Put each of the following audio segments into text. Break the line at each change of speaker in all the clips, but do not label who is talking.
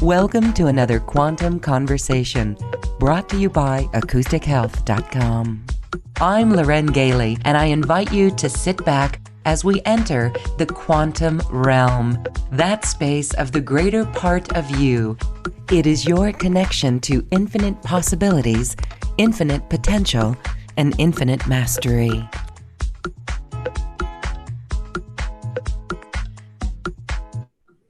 Welcome to another Quantum Conversation, brought to you by AcousticHealth.com. I'm Loren Gailey, and I invite you to sit back as we enter the quantum realm, that space of the greater part of you. It is your connection to infinite possibilities, infinite potential, and infinite mastery.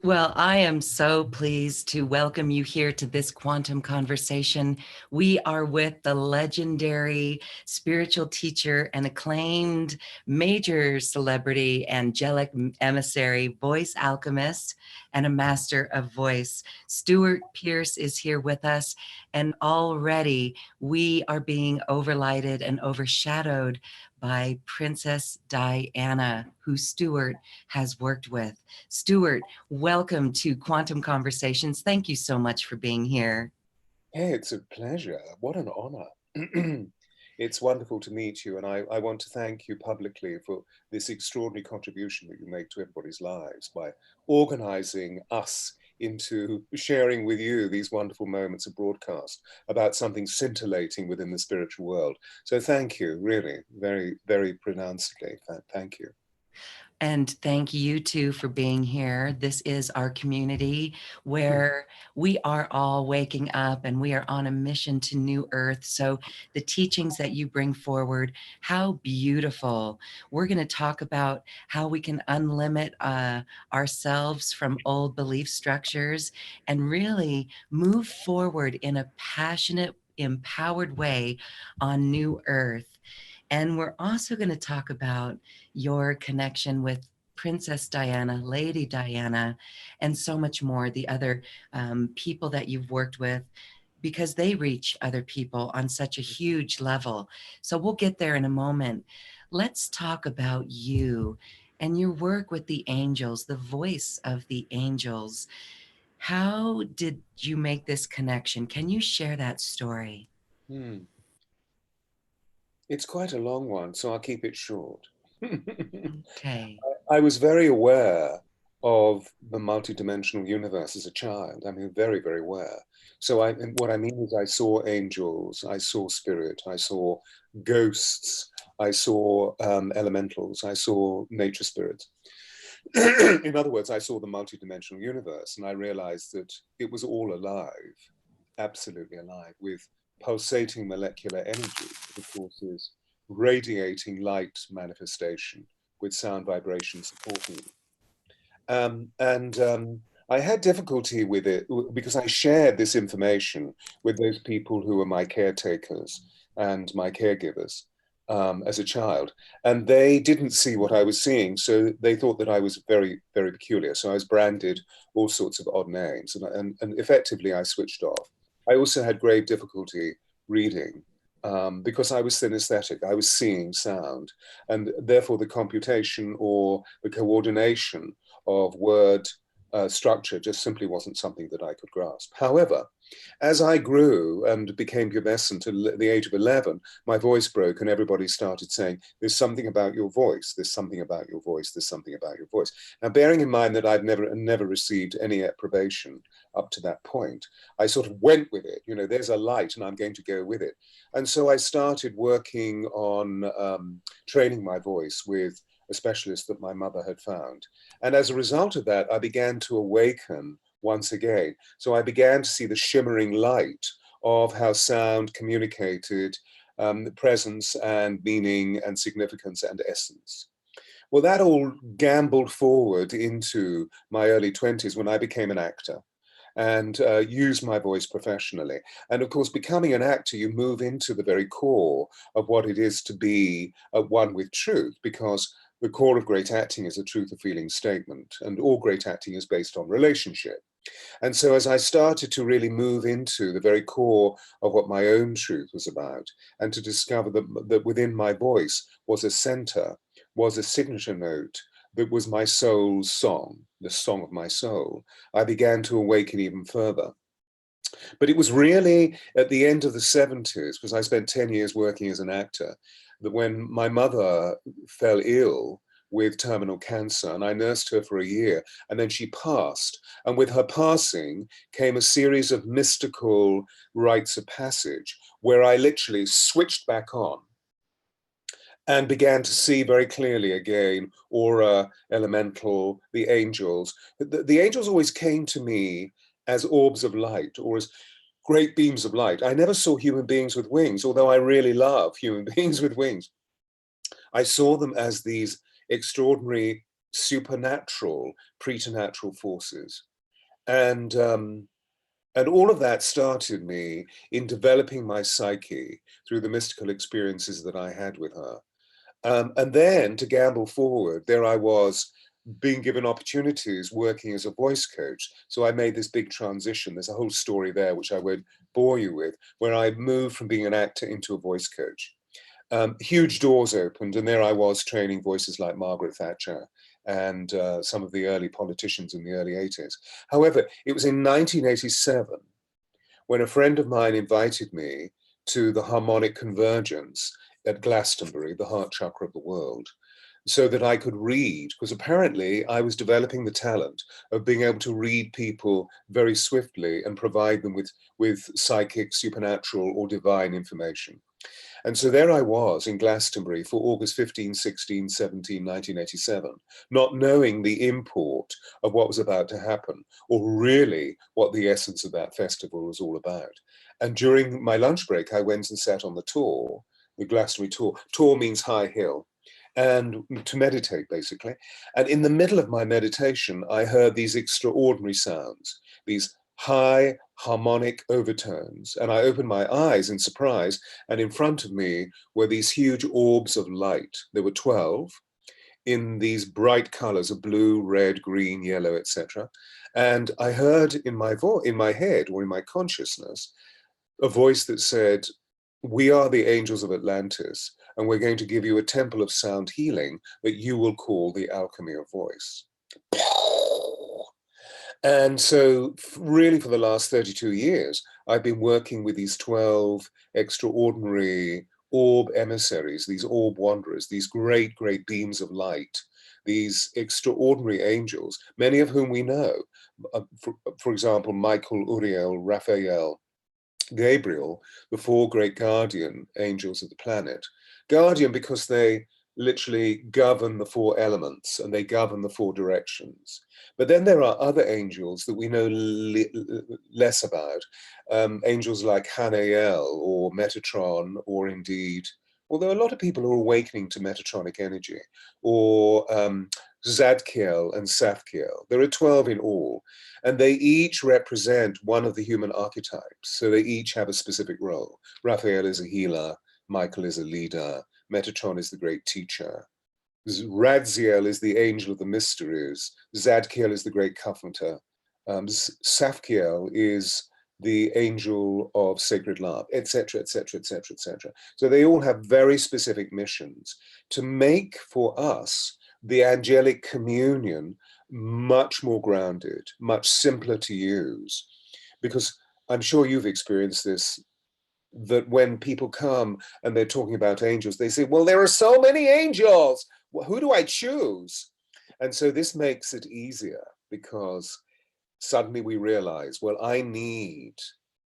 Well, I am so pleased to welcome you here to this quantum conversation. We are with the legendary spiritual teacher and acclaimed major celebrity, angelic emissary, voice alchemist, and a master of voice. Stewart Pearce is here with us, and already we are being overlighted and overshadowed by Princess Diana, who Stewart has worked with. Stewart, welcome to Quantum Conversations. Thank you so much for being here.
Hey, it's a pleasure. What an honor. It's wonderful to meet you, and I want to thank you publicly for this extraordinary contribution that you make to everybody's lives by organizing us into sharing with you these wonderful moments of broadcast about something scintillating within the spiritual world. So thank you, really, very, very pronouncedly. Thank you.
And thank you too for being here. This is our community where we are all waking up and we are on a mission to New Earth. So the teachings that you bring forward, how beautiful. We're going to talk about how we can unlimit ourselves from old belief structures and really move forward in a passionate, empowered way on New Earth. And we're also going to talk about your connection with Princess Diana, Lady Diana, and so much more, the other people that you've worked with, because they reach other people on such a huge level. So we'll get there in a moment. Let's talk about you and your work with the angels, the voice of the angels. How did you make this connection? Can you share that story?
It's quite a long one, so I'll keep it short.
Okay.
I was very aware of the multidimensional universe as a child. I mean, very, very aware. So what I mean is I saw angels, I saw spirit, I saw ghosts, I saw elementals, I saw nature spirits. In other words, I saw the multidimensional universe, and I realized that it was all alive, absolutely alive, with pulsating molecular energy, that of course is radiating light manifestation with sound vibration supporting it. I had difficulty with it because I shared this information with those people who were my caretakers and my caregivers as a child. And they didn't see what I was seeing, so they thought that I was very, very peculiar. So I was branded all sorts of odd names, and effectively I switched off. I also had grave difficulty reading because I was synesthetic. I was seeing sound, and therefore the computation or the coordination of word structure just simply wasn't something that I could grasp. However, as I grew and became pubescent at the age of 11, my voice broke and everybody started saying, there's something about your voice, there's something about your voice, there's something about your voice. Now, bearing in mind that I've never received any approbation up to that point, I sort of went with it. You know, there's a light and I'm going to go with it. And so I started working on training my voice with a specialist that my mother had found. And as a result of that, I began to awaken once again. So I began to see the shimmering light of how sound communicated presence and meaning and significance and essence. Well, that all gambled forward into my early 20s when I became an actor and used my voice professionally. And of course, becoming an actor, you move into the very core of what it is to be one with truth, because the core of great acting is a truth of feeling statement, and all great acting is based on relationship. And so as I started to really move into the very core of what my own truth was about, and to discover that within my voice was a center, was a signature note that was my soul's song, the song of my soul, I began to awaken even further. But it was really at the end of the 70s, because I spent 10 years working as an actor, that when my mother fell ill with terminal cancer, and I nursed her for a year, and then she passed. And with her passing came a series of mystical rites of passage where I literally switched back on and began to see very clearly again aura, elemental, the angels. The angels always came to me as orbs of light or as great beams of light. I never saw human beings with wings, although I really love human beings with wings. I saw them as these extraordinary supernatural, preternatural forces. And all of that started me in developing my psyche through the mystical experiences that I had with her. And then to gamble forward, there I was being given opportunities working as a voice coach. So I made this big transition. There's a whole story there, which I won't bore you with, where I moved from being an actor into a voice coach. Huge doors opened, and there I was training voices like Margaret Thatcher and some of the early politicians in the early 80s. However, it was in 1987 when a friend of mine invited me to the harmonic convergence at Glastonbury, the heart chakra of the world, so that I could read, because apparently I was developing the talent of being able to read people very swiftly and provide them with psychic, supernatural, or divine information. And so there I was in Glastonbury for August 15, 16, 17, 1987, not knowing the import of what was about to happen, or really what the essence of that festival was all about. And during my lunch break, I went and sat on the Tor, the Glastonbury Tor. Tor means high hill, and to meditate, basically. And in the middle of my meditation, I heard these extraordinary sounds, these high harmonic overtones. And I opened my eyes in surprise, and in front of me were these huge orbs of light. There were 12 in these bright colors of blue, red, green, yellow, etc. And I heard in my head or in my consciousness a voice that said, "We are the angels of Atlantis, and we're going to give you a temple of sound healing that you will call the alchemy of voice." And so really for the last 32 years, I've been working with these 12 extraordinary orb emissaries, these orb wanderers, these great, great beams of light, these extraordinary angels, many of whom we know. For example, Michael, Uriel, Raphael, Gabriel, the four great guardian angels of the planet. Guardian because they literally govern the four elements and they govern the four directions. But then there are other angels that we know less about, angels like Hanael or Metatron, or indeed, although a lot of people are awakening to Metatronic energy, or Zadkiel and Safkiel. There are 12 in all, and they each represent one of the human archetypes. So they each have a specific role. Raphael is a healer, Michael is a leader, Metatron is the great teacher, Radziel is the angel of the mysteries, Zadkiel is the great comforter, Safkiel is the angel of sacred love, etc., etc., etc., etc. So they all have very specific missions to make for us the angelic communion much more grounded, much simpler to use. Because I'm sure you've experienced this, that when people come and they're talking about angels, they say, well, there are so many angels. Well, who do I choose? And so this makes it easier because suddenly we realize, well, I need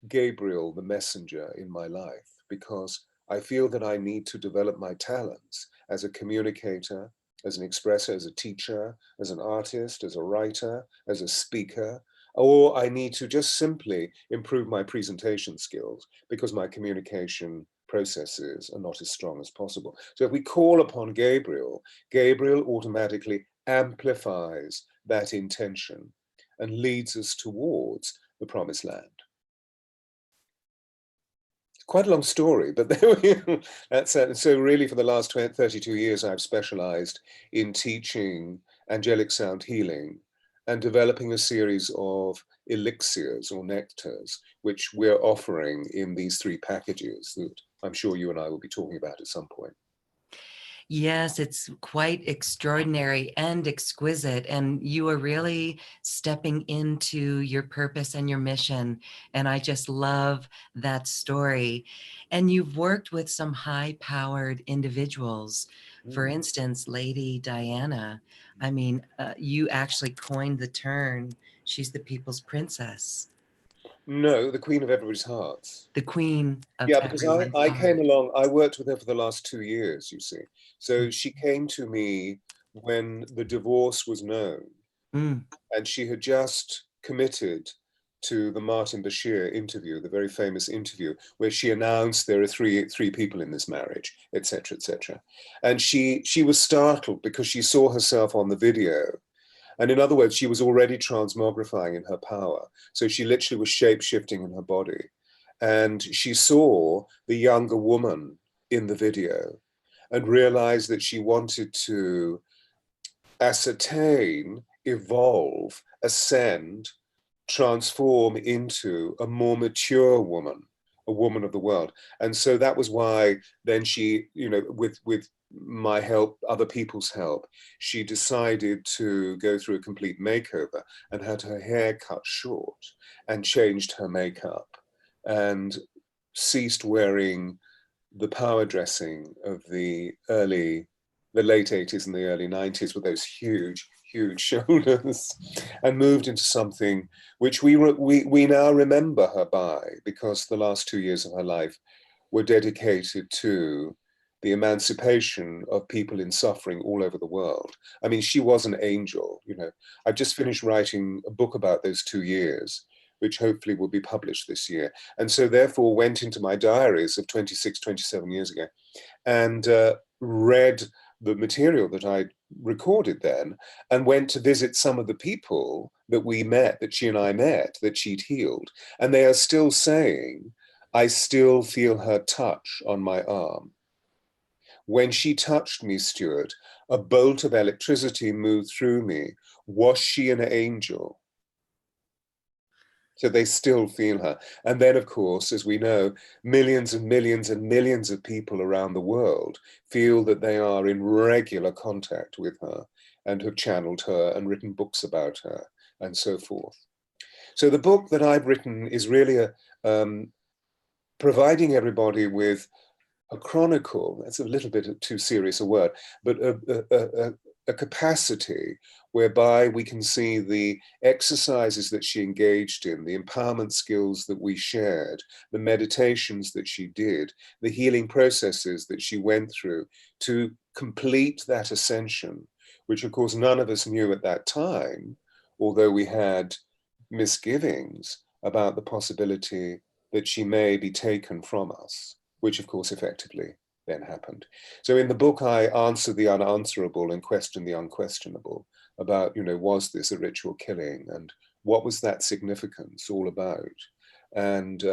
Gabriel, the messenger, in my life because I feel that I need to develop my talents as a communicator, as an expresser, as a teacher, as an artist, as a writer, as a speaker, or I need to just simply improve my presentation skills because my communication processes are not as strong as possible. So if we call upon Gabriel, Gabriel automatically amplifies that intention and leads us towards the promised land. Quite a long story, but that's it. So really for the last 32 years, I've specialized in teaching angelic sound healing and developing a series of elixirs or nectars, which we're offering in these 3 packages that I'm sure you and I will be talking about at some point.
Yes, it's quite extraordinary and exquisite. And you are really stepping into your purpose and your mission. And I just love that story. And you've worked with some high-powered individuals For
Mm.
instance, Lady Diana, I mean, you actually coined the term, she's the people's princess,
No, the Queen of Everybody's Hearts.
the queen of
Yeah, because
everyone's
I came
heart.
along, I worked with her for the last 2 years, you see. So she came to me when the divorce was known,
Mm,
and she had just committed to the Martin Bashir interview, the very famous interview, where she announced there are three people in this marriage, etc., etc. And she was startled because she saw herself on the video. And in other words, she was already transmogrifying in her power. So she literally was shape shifting in her body. And she saw the younger woman in the video and realized that she wanted to ascertain, evolve, ascend, transform into a more mature woman, a woman of the world. And so that was why then she, with my help, other people's help, she decided to go through a complete makeover and had her hair cut short and changed her makeup and ceased wearing the power dressing of the late 80s and the early 90s with those huge, huge shoulders, and moved into something which we now remember her by, because the last 2 years of her life were dedicated to the emancipation of people in suffering all over the world. I mean, she was an angel, you know. I've just finished writing a book about those 2 years, which hopefully will be published this year. And so therefore went into my diaries of 26, 27 years ago and read the material that I recorded then, and went to visit some of the people that we met, that she and I met, that she'd healed. And they are still saying, I still feel her touch on my arm. When she touched me, Stewart, a bolt of electricity moved through me. Was she an angel? So they still feel her. And then, of course, as we know, millions and millions and millions of people around the world feel that they are in regular contact with her and have channeled her and written books about her and so forth. So the book that I've written is really providing everybody with a chronicle. That's a little bit too serious a word, but a capacity whereby we can see the exercises that she engaged in, the empowerment skills that we shared, the meditations that she did, the healing processes that she went through to complete that ascension, which of course none of us knew at that time, although we had misgivings about the possibility that she may be taken from us, which of course effectively then happened. So in the book, I answer the unanswerable and question the unquestionable about, was this a ritual killing, and what was that significance all about? And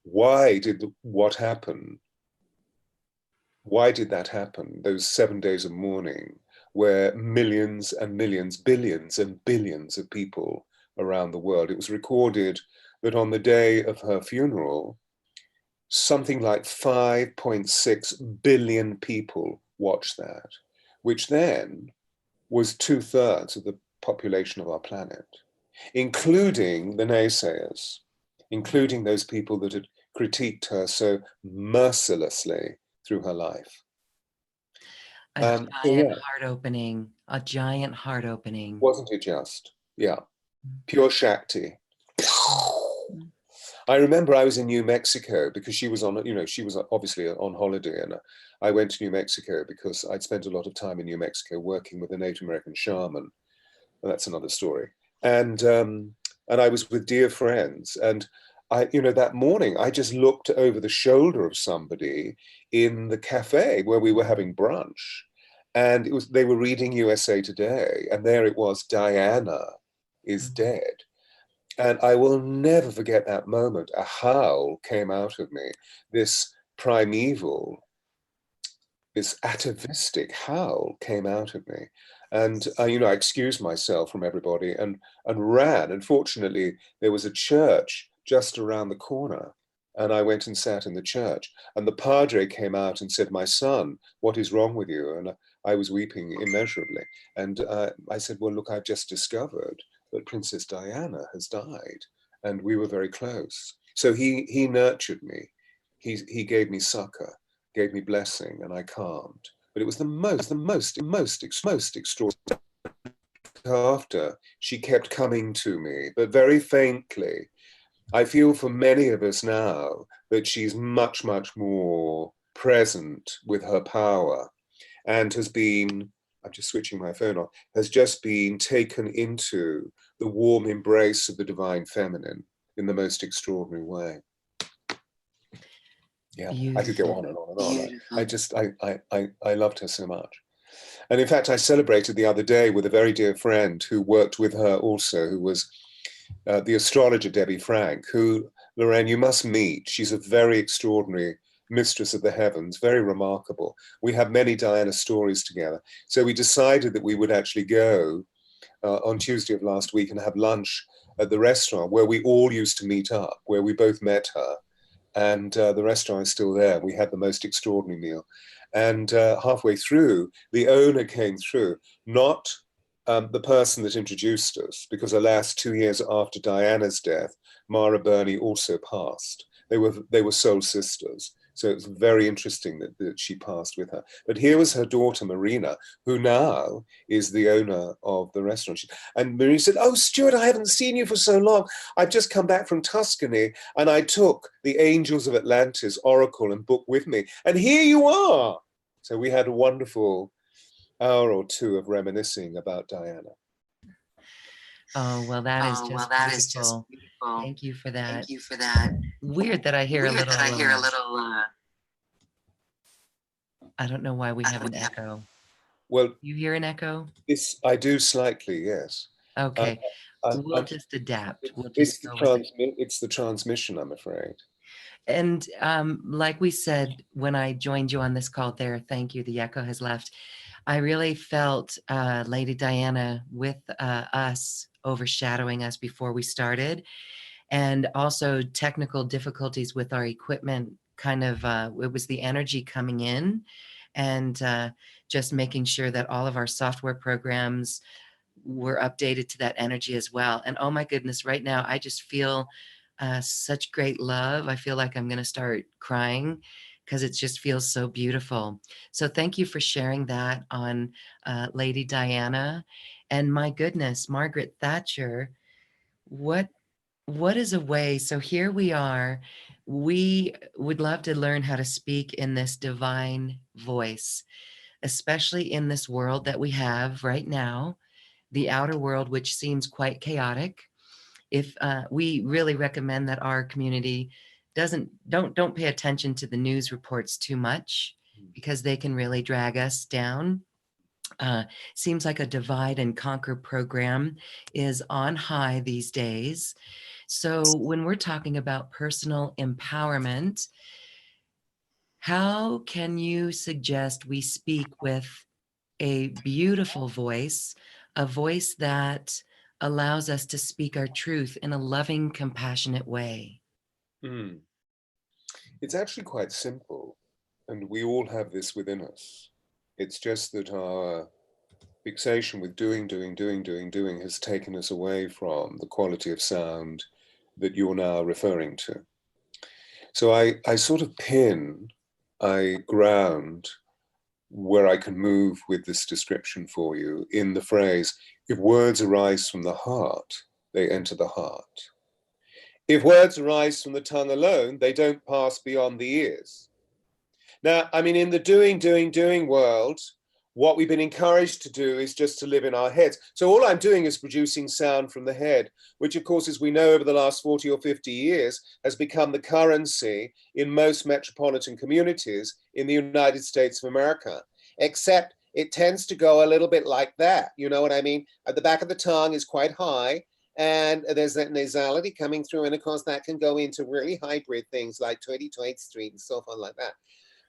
why did what happen? Why did that happen? Those 7 days of mourning, where millions and millions, billions and billions of people around the world. It was recorded that on the day of her funeral, something like 5.6 billion people watched that, which then was 2/3 of the population of our planet, including the naysayers, including those people that had critiqued her so mercilessly through her life.
A
So
giant
yeah,
heart opening, a giant heart opening.
wasn't it just? Yeah, pure Shakti.
Mm.
I remember I was in New Mexico because she was on, she was obviously on holiday, and I went to New Mexico because I'd spent a lot of time in New Mexico working with a Native American shaman, and that's another story. And I was with dear friends, and that morning I just looked over the shoulder of somebody in the cafe where we were having brunch, and they were reading USA Today, and there it was, Diana is dead. And I will never forget that moment. A howl came out of me, this primeval, this atavistic howl came out of me. And, I excused myself from everybody and ran. And fortunately, there was a church just around the corner. And I went and sat in the church. And the padre came out and said, "My son, what is wrong with you?" And I was weeping immeasurably. And I said, "Well, look, I've just discovered that Princess Diana has died." And we were very close. So he nurtured me. He gave me succor, gave me blessing, and I calmed. but it was most extraordinary. After, she kept coming to me, but very faintly. I feel for many of us now that she's much, much more present with her power and has been, I'm just switching my phone off, has just been taken into the warm embrace of the divine feminine in the most extraordinary way. Yeah,
Beautiful.
I could go on and on and on. I loved her so much. And in fact, I celebrated the other day with a very dear friend who worked with her also, who was the astrologer Debbie Frank, who, Lorraine, you must meet. She's a very extraordinary mistress of the heavens, very remarkable. We have many Diana stories together. So we decided that we would actually go on Tuesday of last week and have lunch at the restaurant where we all used to meet up, where we both met her. And the restaurant is still there. We had the most extraordinary meal. And halfway through, the owner came through, not the person that introduced us, because alas, 2 years after Diana's death, Mara Burney also passed. They were soul sisters. So it was very interesting that she passed with her. But here was her daughter, Marina, who now is the owner of the restaurant. And Marina said, "Oh, Stewart, I haven't seen you for so long. I've just come back from Tuscany and I took the Angels of Atlantis Oracle and book with me. And here you are." So we had a wonderful hour or two of reminiscing about Diana.
Oh, well, that is just beautiful. Thank you for that. Weird that I hear a little, I don't know why we have an echo.
Well,
you hear an echo?
I do slightly, yes.
Okay, we'll just adapt. We'll just
it's the transmission, I'm afraid.
And like we said, when I joined you on this call there, thank you, the echo has left. I really felt Lady Diana with us, overshadowing us before we started. And also technical difficulties with our equipment, kind of, it was the energy coming in and just making sure that all of our software programs were updated to that energy as well. And oh my goodness, right now, I just feel such great love. I feel like I'm going to start crying because it just feels so beautiful. So thank you for sharing that on Lady Diana. And my goodness, Margaret Thatcher, what is a way? So here we are. We would love to learn how to speak in this divine voice, especially in this world that we have right now, the outer world, which seems quite chaotic. If we really recommend that our community don't pay attention to the news reports too much, because they can really drag us down. Seems like a divide and conquer program is on high these days. So when we're talking about personal empowerment, how can you suggest we speak with a beautiful voice, a voice that allows us to speak our truth in a loving, compassionate way?
It's actually quite simple, and we all have this within us. It's just that our fixation with doing has taken us away from the quality of sound that you're now referring to. So I sort of I ground where I can move with this description for you in the phrase, if words arise from the heart, they enter the heart. If words arise from the tongue alone, they don't pass beyond the ears. Now, I mean, in the doing world, what we've been encouraged to do is just to live in our heads. So all I'm doing is producing sound from the head, which of course, as we know, over the last 40 or 50 years, has become the currency in most metropolitan communities in the United States of America, except it tends to go a little bit like that. You know what I mean? At the back of the tongue is quite high, and there's that nasality coming through. And of course, that can go into really hybrid things like 20th Street and so on like that.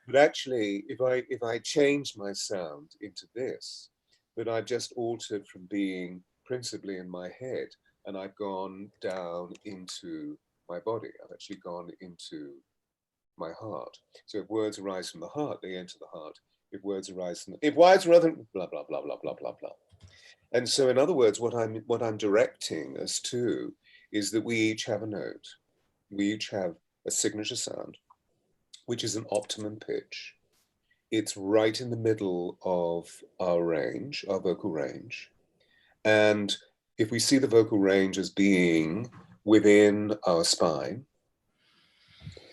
But actually, if I change my sound into this, that I've just altered from being principally in my head, and I've gone down into my body. I've actually gone into my heart. So if words arise from the heart, they enter the heart. If words arise from if words rather blah blah blah blah blah blah blah. And so, in other words, what I'm directing us to is that we each have a note. We each have a signature sound, which is an optimum pitch. it's right in the middle of our range, our vocal range. And if we see the vocal range as being within our spine,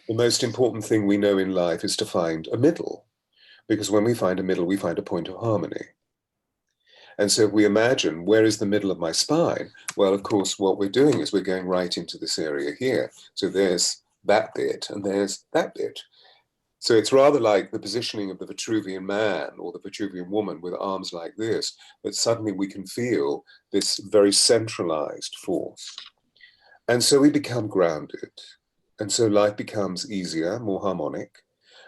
the most important thing we know in life is to find a middle, because when we find a middle, we find a point of harmony. And so if we imagine, where is the middle of my spine? Well, of course, what we're doing is we're going right into this area here. So there's that bit and there's that bit. So it's rather like the positioning of the Vitruvian man or the Vitruvian woman with arms like this, but suddenly we can feel this very centralized force. And so we become grounded. And so life becomes easier, more harmonic.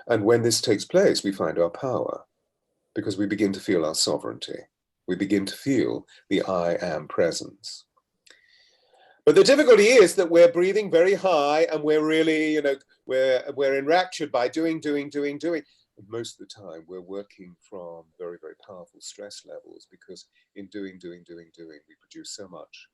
And when this takes place, we find our power because we begin to feel our sovereignty. We begin to feel the I am presence. But the difficulty is that we're breathing very high and we're really, we're enraptured by doing. And most of the time we're working from very, very powerful stress levels because in doing, we produce so much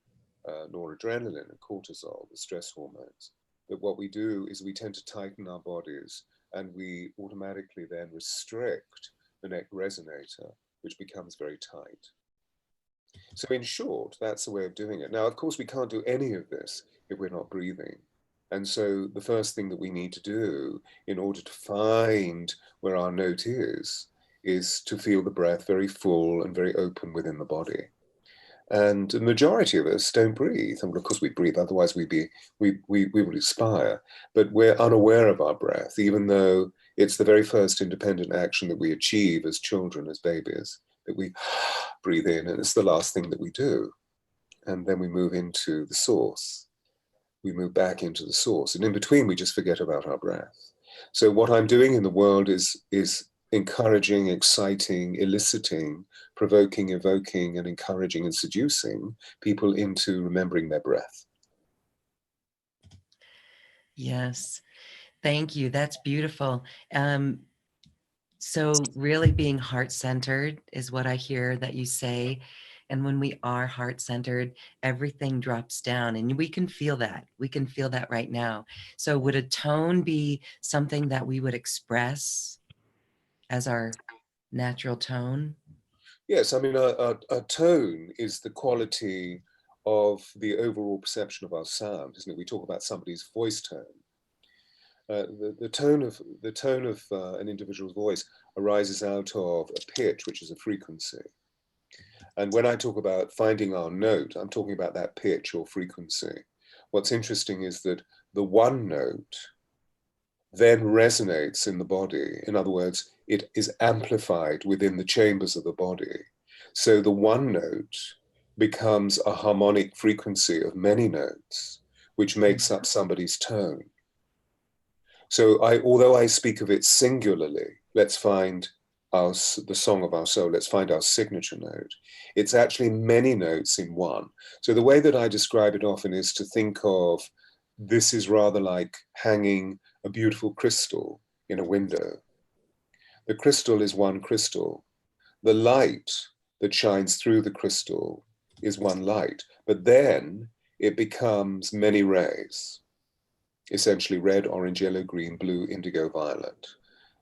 noradrenaline and cortisol, the stress hormones, that what we do is we tend to tighten our bodies and we automatically then restrict the neck resonator, which becomes very tight. So in short, that's the way of doing it. Now, of course, we can't do any of this if we're not breathing. And so the first thing that we need to do in order to find where our note is to feel the breath very full and very open within the body. And the majority of us don't breathe. And of course we breathe, otherwise we would expire. But we're unaware of our breath, even though it's the very first independent action that we achieve as children, as babies, that we breathe in, and it's the last thing that we do. And then we move into the source. We move back into the source. And in between, we just forget about our breath. So what I'm doing in the world is encouraging, exciting, eliciting, provoking, evoking, and encouraging and seducing people into remembering their breath.
Yes. Thank you. That's beautiful. So really being heart-centered is what I hear that you say. And when we are heart-centered, everything drops down and we can feel that. We can feel that right now. So would a tone be something that we would express as our natural tone?
Yes, I mean, a tone is the quality of the overall perception of our sound, isn't it? We talk about somebody's voice tone. The tone of an individual's voice arises out of a pitch, which is a frequency. And when I talk about finding our note, I'm talking about that pitch or frequency. What's interesting is that the one note then resonates in the body. In other words, it is amplified within the chambers of the body. So the one note becomes a harmonic frequency of many notes, which makes up somebody's tone. So although I speak of it singularly, let's find the song of our soul, let's find our signature note. It's actually many notes in one. So the way that I describe it often is to think of this is rather like hanging a beautiful crystal in a window. The crystal is one crystal. The light that shines through the crystal is one light, but then it becomes many rays, essentially red, orange, yellow, green, blue, indigo, violet,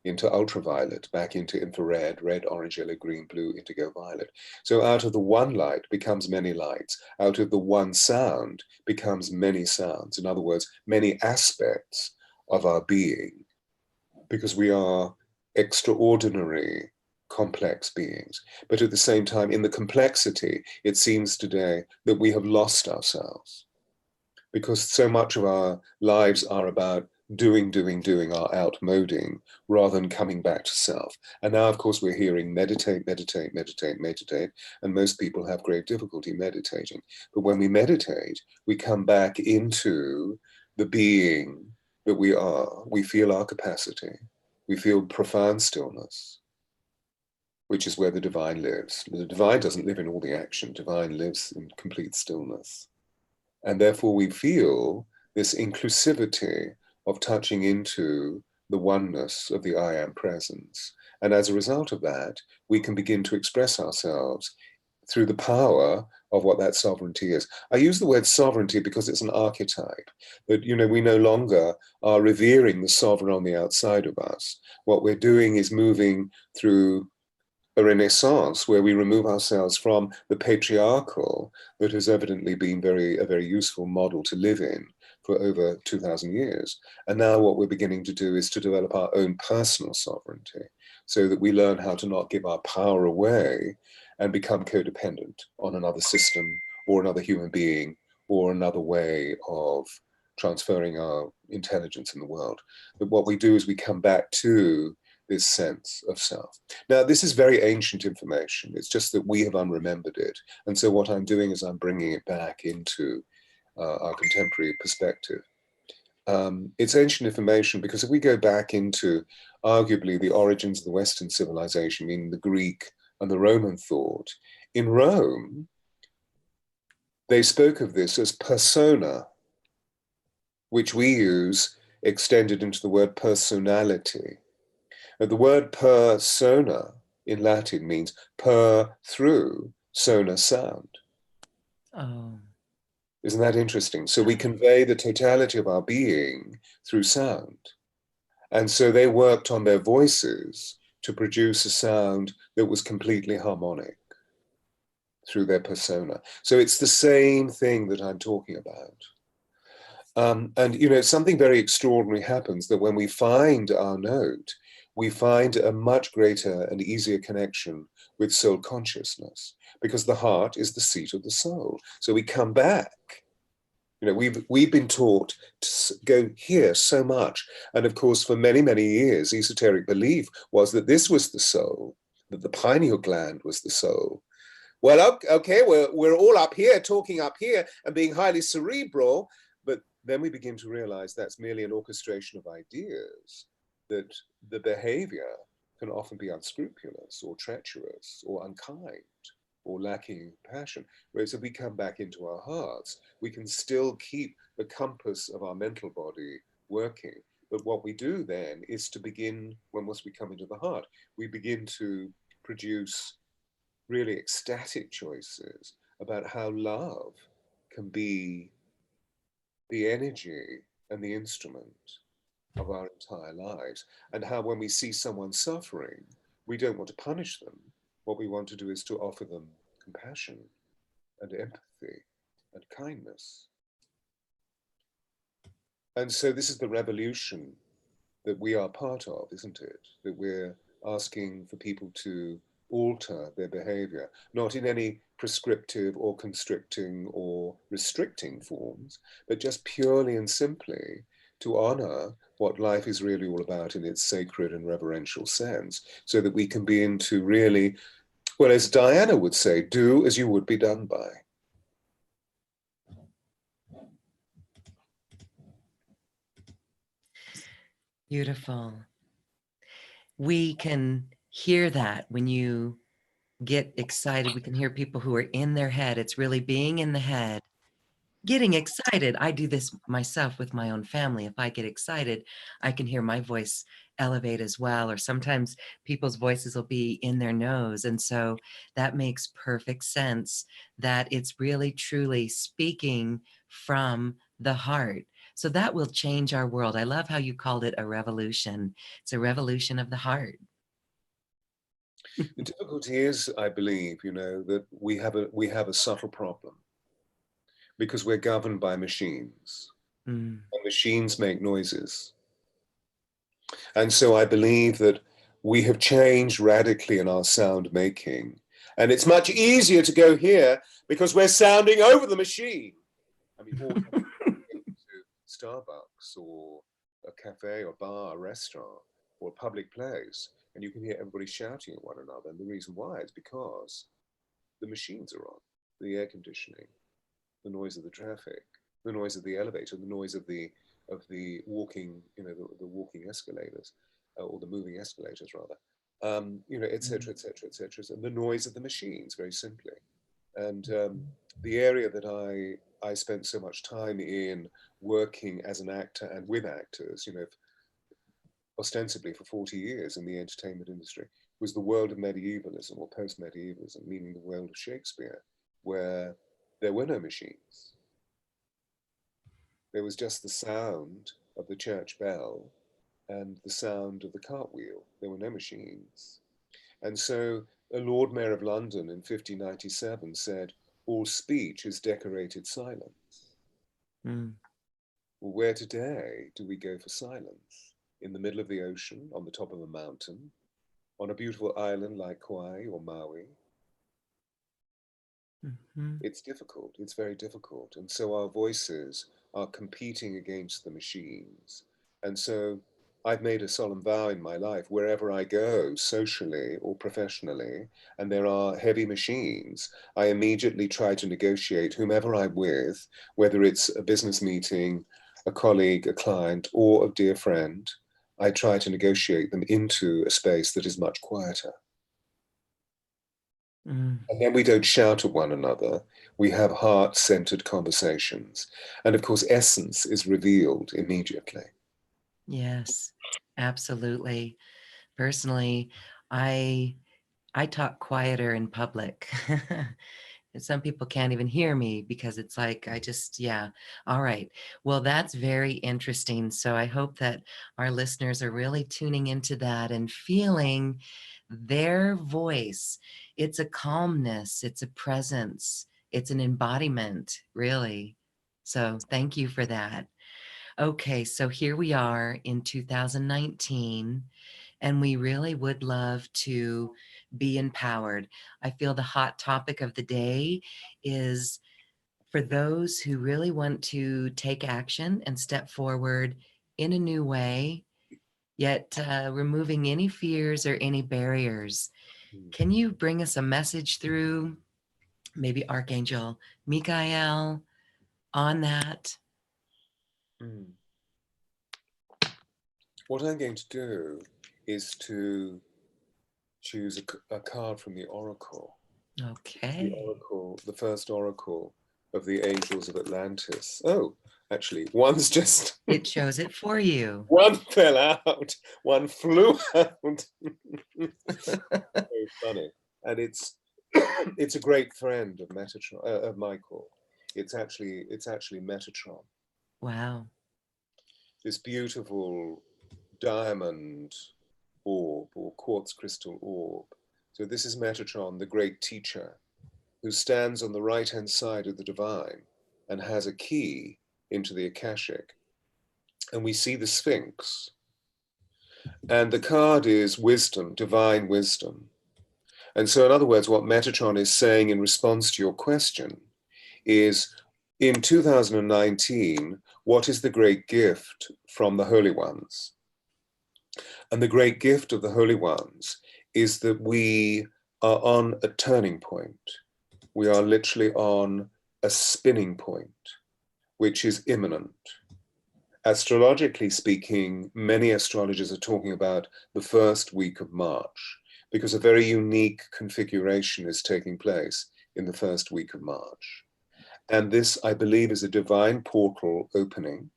into ultraviolet, back into infrared, red, orange, yellow, green, blue, indigo, violet. So out of the one light becomes many lights. Out of the one sound becomes many sounds. In other words, many aspects of our being, because we are extraordinary, complex beings. But at the same time, in the complexity, it seems today that we have lost ourselves, because so much of our lives are about doing, our outmoding, rather than coming back to self. And now, of course, we're hearing meditate, and most people have great difficulty meditating. But when we meditate, we come back into the being that we are. We feel our capacity. We feel profound stillness, which is where the divine lives. The divine doesn't live in all the action. Divine lives in complete stillness. And therefore we feel this inclusivity of touching into the oneness of the I am presence. And as a result of that, we can begin to express ourselves through the power of what that sovereignty is. I use the word sovereignty because it's an archetype, that, you know, we no longer are revering the sovereign on the outside of us. What we're doing is moving through a renaissance where we remove ourselves from the patriarchal that has evidently been a very useful model to live in for over 2,000 years. And now what we're beginning to do is to develop our own personal sovereignty so that we learn how to not give our power away and become codependent on another system or another human being or another way of transferring our intelligence in the world. But what we do is we come back to this sense of self. Now, this is very ancient information. It's just that we have unremembered it. And so what I'm doing is I'm bringing it back into our contemporary perspective. It's ancient information because if we go back into arguably the origins of the Western civilization, meaning the Greek and the Roman thought, in Rome, they spoke of this as persona, which we use extended into the word personality. Now, the word persona in Latin means per, through, sona, sound.
Oh.
Isn't that interesting? So we convey the totality of our being through sound. And so they worked on their voices to produce a sound that was completely harmonic through their persona. So it's the same thing that I'm talking about. And, you know, something very extraordinary happens that when we find our note, we find a much greater and easier connection with soul consciousness, because the heart is the seat of the soul. So we come back. You know, we've been taught to go here so much. And of course, for many, many years, esoteric belief was that this was the soul, that the pineal gland was the soul. Well, okay, we're all up here, talking up here and being highly cerebral, but then we begin to realize that's merely an orchestration of ideas, that the behavior can often be unscrupulous or treacherous or unkind or lacking passion. Whereas if we come back into our hearts, we can still keep the compass of our mental body working. But what we do then is to begin, once we come into the heart, we begin to produce really ecstatic choices about how love can be the energy and the instrument of our entire lives, and how when we see someone suffering, we don't want to punish them. What we want to do is to offer them compassion and empathy and kindness. And so this is the revolution that we are part of, isn't it? That we're asking for people to alter their behavior, not in any prescriptive or constricting or restricting forms, but just purely and simply to honor what life is really all about in its sacred and reverential sense, so that we can begin to really, well, as Diana would say, do as you would be done by.
Beautiful. We can hear that when you get excited. We can hear people who are in their head. It's really being in the head, getting excited. I do this myself with my own family. If I get excited, I can hear my voice elevate as well. Or sometimes people's voices will be in their nose. And so that makes perfect sense that it's really truly speaking from the heart. So that will change our world. I love how you called it a revolution. It's a revolution of the heart.
The difficulty is, I believe, you know, that we have a subtle problem because we're governed by machines.
Mm.
And machines make noises. And so I believe that we have changed radically in our sound making. And it's much easier to go here because we're sounding over the machine. I mean, walk to Starbucks or a cafe or bar, or restaurant, or a public place, and you can hear everybody shouting at one another. And the reason why is because the machines are on, the air conditioning, the noise of the traffic, the noise of the elevator, the noise of the walking, you know, the walking escalators, or the moving escalators rather, you know, etc., etc., etc., and the noise of the machines, very simply. And the area that I spent so much time in working as an actor and with actors, you know, ostensibly for 40 years in the entertainment industry, was the world of medievalism or post-medievalism, meaning the world of Shakespeare, where there were no machines. There was just the sound of the church bell and the sound of the cartwheel. There were no machines. And so a Lord Mayor of London in 1597 said, all speech is decorated silence.
Mm.
Well, where today do we go for silence? In the middle of the ocean, on the top of a mountain, on a beautiful island like Kauai or Maui?
Mm-hmm.
It's difficult. It's very difficult. And so our voices are competing against the machines. And so I've made a solemn vow in my life, wherever I go, socially or professionally, and there are heavy machines, I immediately try to negotiate whomever I'm with, whether it's a business meeting, a colleague, a client, or a dear friend, I try to negotiate them into a space that is much quieter.
Mm.
And then we don't shout at one another. We have heart-centered conversations. And of course, essence is revealed immediately.
Yes, absolutely. Personally, I talk quieter in public. And some people can't even hear me because it's like, I just, yeah. All right. Well, that's very interesting. So I hope that our listeners are really tuning into that and feeling their voice. It's a calmness, it's a presence, it's an embodiment, really. So thank you for that. Okay, so here we are in 2019, and we really would love to be empowered. I feel the hot topic of the day is for those who really want to take action and step forward in a new way, yet removing any fears or any barriers. Can you bring us a message through, maybe Archangel Michael, on that?
Mm. What I'm going to do is to choose a card from the Oracle. The
Okay.
Oracle, the first Oracle of the Angels of Atlantis. Oh, actually, one's just,
It shows it for you.
one fell out, one flew out. Very funny. And it's a great friend of Metatron, of Michael. It's actually Metatron.
Wow.
This beautiful diamond orb or quartz crystal orb. So this is Metatron, the great teacher, who stands on the right-hand side of the divine and has a key into the Akashic. And we see the Sphinx. And the card is wisdom, divine wisdom. And so in other words, what Metatron is saying in response to your question is, in 2019, what is the great gift from the Holy Ones? And the great gift of the Holy Ones is that we are on a turning point. We are literally on a spinning point, which is imminent. Astrologically speaking, many astrologers are talking about the first week of March, because a very unique configuration is taking place in the first week of March. And this, I believe, is a divine portal opening.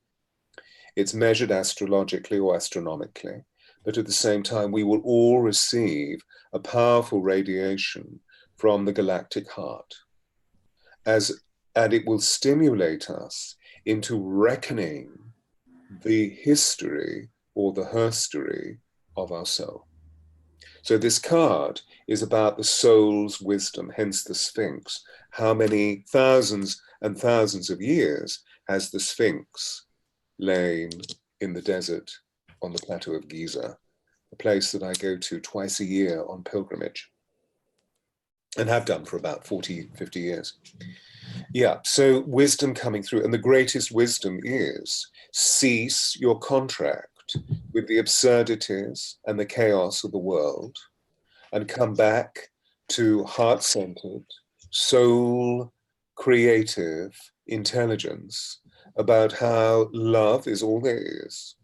It's measured astrologically or astronomically, but at the same time, we will all receive a powerful radiation from the galactic heart, and it will stimulate us into reckoning the history or the herstory of our soul. So this card is about the soul's wisdom, hence the Sphinx. How many thousands and thousands of years has the Sphinx lain in the desert on the plateau of Giza, a place that I go to twice a year on pilgrimage and have done for about 40, 50 years. Yeah, so wisdom coming through. And the greatest wisdom is cease your contract with the absurdities and the chaos of the world and come back to heart-centered, soul creative intelligence about how love is all there is,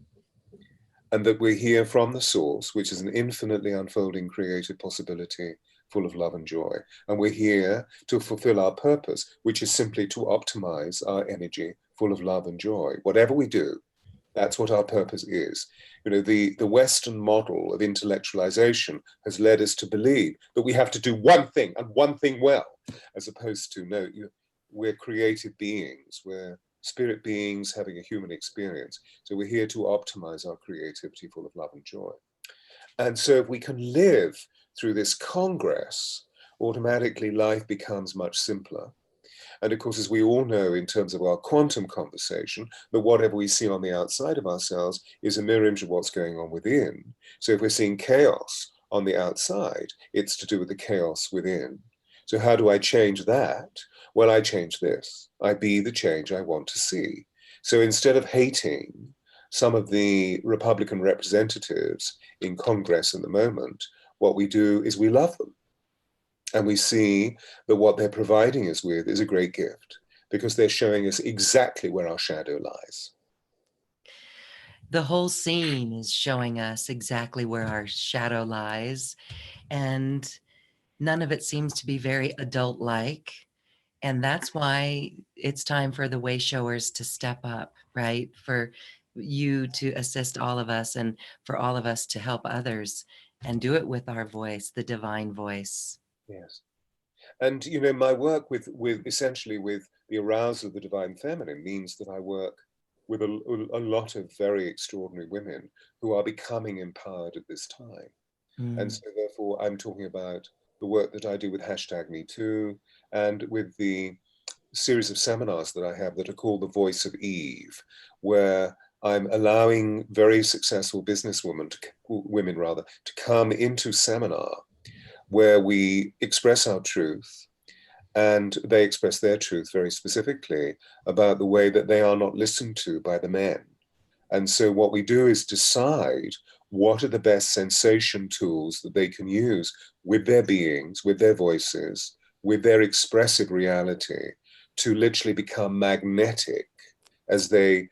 and that we're here from the source, which is an infinitely unfolding creative possibility full of love and joy. And we're here to fulfill our purpose, which is simply to optimize our energy full of love and joy. Whatever we do, That's what our purpose is. You know, the Western model of intellectualization has led us to believe that we have to do one thing and one thing well, as opposed to, no, we're creative beings, we're spirit beings having a human experience. So we're here to optimize our creativity full of love and joy. And so if we can live through this congress, automatically life becomes much simpler. And of course, as we all know in terms of our quantum conversation, that whatever we see on the outside of ourselves is a mirror image of what's going on within. So if we're seeing chaos on the outside, it's to do with the chaos within. So how do I change that? Well, I change this. I be the change I want to see. So instead of hating some of the Republican representatives in Congress at the moment, what we do is we love them. And we see that what they're providing us with is a great gift, because they're showing us exactly where our shadow lies.
The whole scene is showing us exactly where our shadow lies, and none of it seems to be very adult-like. And that's why it's time for the way showers to step up, right? For you to assist all of us, and for all of us to help others, and do it with our voice, the divine voice.
Yes. And, you know, my work with essentially with the arousal of the divine feminine means that I work with a lot of very extraordinary women who are becoming empowered at this time. And so therefore I'm talking about the work that I do with #MeToo, and with the series of seminars that I have that are called The Voice of Eve, where I'm allowing very successful businesswomen, women rather, to come into seminar where we express our truth, and they express their truth very specifically about the way that they are not listened to by the men. And so what we do is decide what are the best sensation tools that they can use with their beings, with their voices, with their expressive reality, to literally become magnetic as they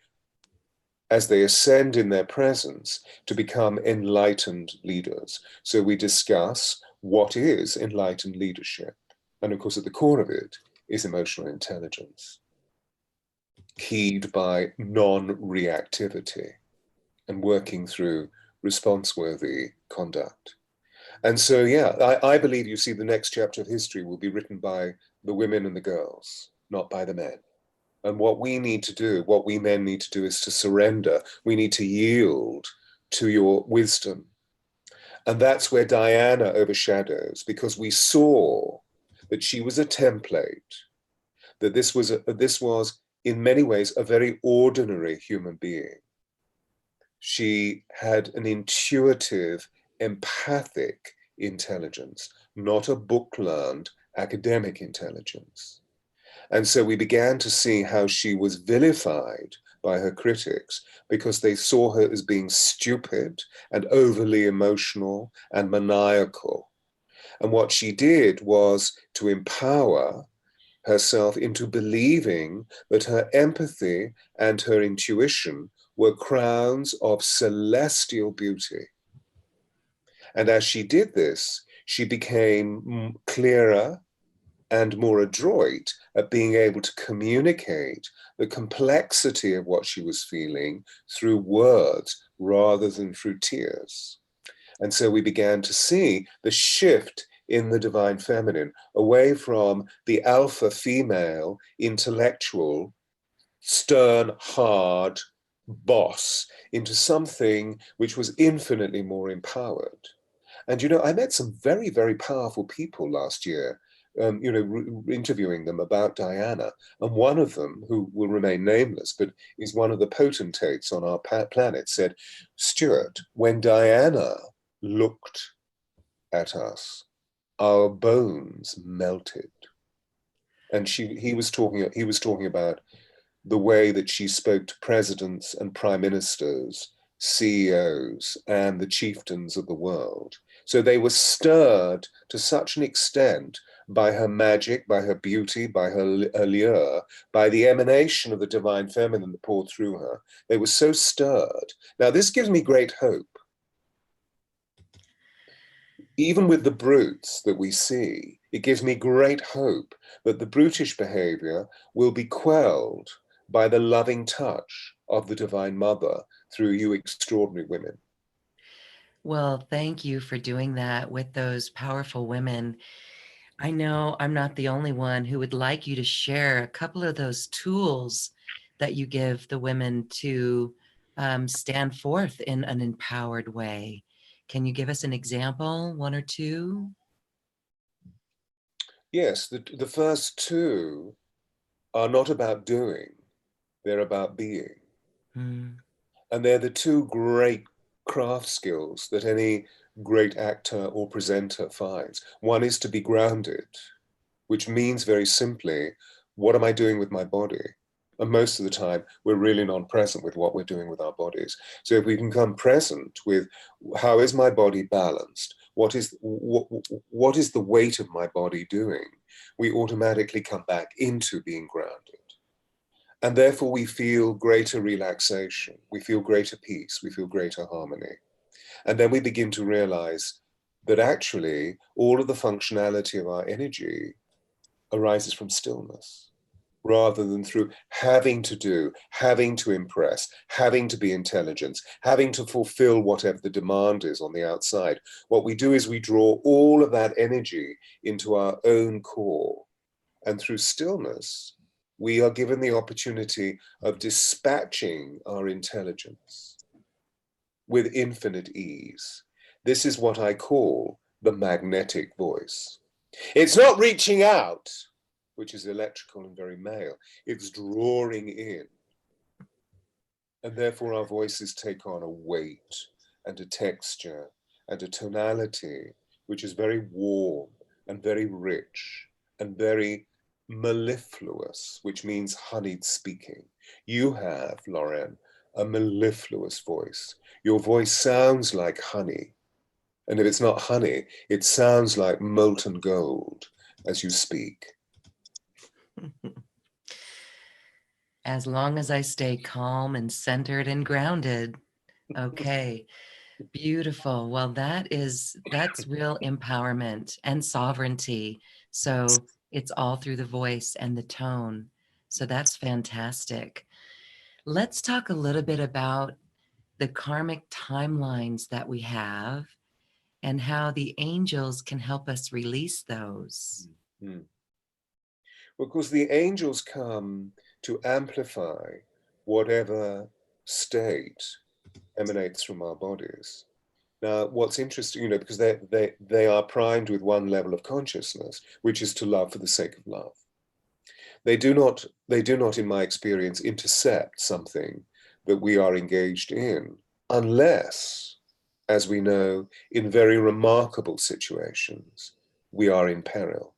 ascend in their presence, to become enlightened leaders. So we discuss what is enlightened leadership. And of course, at the core of it is emotional intelligence, keyed by non-reactivity and working through response-worthy conduct. And so, yeah, I believe, you see, the next chapter of history will be written by the women and the girls, not by the men. And what we need to do, what we men need to do, is to surrender. We need to yield to your wisdom. And that's where Diana overshadows, because we saw that she was a template, that this was in many ways a very ordinary human being. She had an intuitive, empathic intelligence, not a book-learned academic intelligence. And so we began to see how she was vilified by her critics because they saw her as being stupid and overly emotional and maniacal. And what she did was to empower herself into believing that her empathy and her intuition were crowns of celestial beauty. And as she did this, she became clearer and more adroit at being able to communicate the complexity of what she was feeling through words rather than through tears. And so we began to see the shift in the divine feminine, away from the alpha female, intellectual, stern, hard boss, into something which was infinitely more empowered. And, you know, I met some very, very powerful people last year, you know, interviewing them about Diana. And one of them, who will remain nameless, but is one of the potentates on our planet, said, Stewart, when Diana looked at us, our bones melted. And he was talking about the way that she spoke to presidents and prime ministers, CEOs, and the chieftains of the world. So they were stirred to such an extent by her magic, by her beauty, by her allure, by the emanation of the divine feminine that poured through her. They were so stirred. Now, this gives me great hope. Even with the brutes that we see, it gives me great hope that the brutish behavior will be quelled by the loving touch of the Divine Mother through you extraordinary women.
Well, thank you for doing that with those powerful women. I know I'm not the only one who would like you to share a couple of those tools that you give the women to stand forth in an empowered way. Can you give us an example, one or two?
Yes, the first two are not about doing, they're about being.
Mm.
And they're the two great craft skills that any great actor or presenter finds. One is to be grounded, which means very simply, what am I doing with my body? And most of the time, we're really not present with what we're doing with our bodies. So if we can come present with how is my body balanced? What is the weight of my body doing? We automatically come back into being grounded. And therefore we feel greater relaxation, we feel greater peace, we feel greater harmony. And then we begin to realize that actually all of the functionality of our energy arises from stillness, rather than through having to do, having to impress, having to be intelligent, having to fulfill whatever the demand is on the outside. What we do is we draw all of that energy into our own core. And through stillness, we are given the opportunity of dispatching our intelligence with infinite ease. This is what I call the magnetic voice. It's not reaching out, which is electrical and very male. It's drawing in. And therefore our voices take on a weight and a texture and a tonality, which is very warm and very rich and very mellifluous, which means honeyed speaking. You have, Lauren, a mellifluous voice. Your voice sounds like honey. And if it's not honey, it sounds like molten gold as you speak.
As long as I stay calm and centered and grounded. Okay, beautiful. Well, that's real empowerment and sovereignty. So it's all through the voice and the tone. So that's fantastic. Let's talk a little bit about the karmic timelines that we have and how the angels can help us release those.
Mm-hmm. Because the angels come to amplify whatever state emanates from our bodies. Now, what's interesting, because they are primed with one level of consciousness, which is to love for the sake of love. They do not, in my experience, intercept something that we are engaged in, unless, as we know, in very remarkable situations, we are in peril.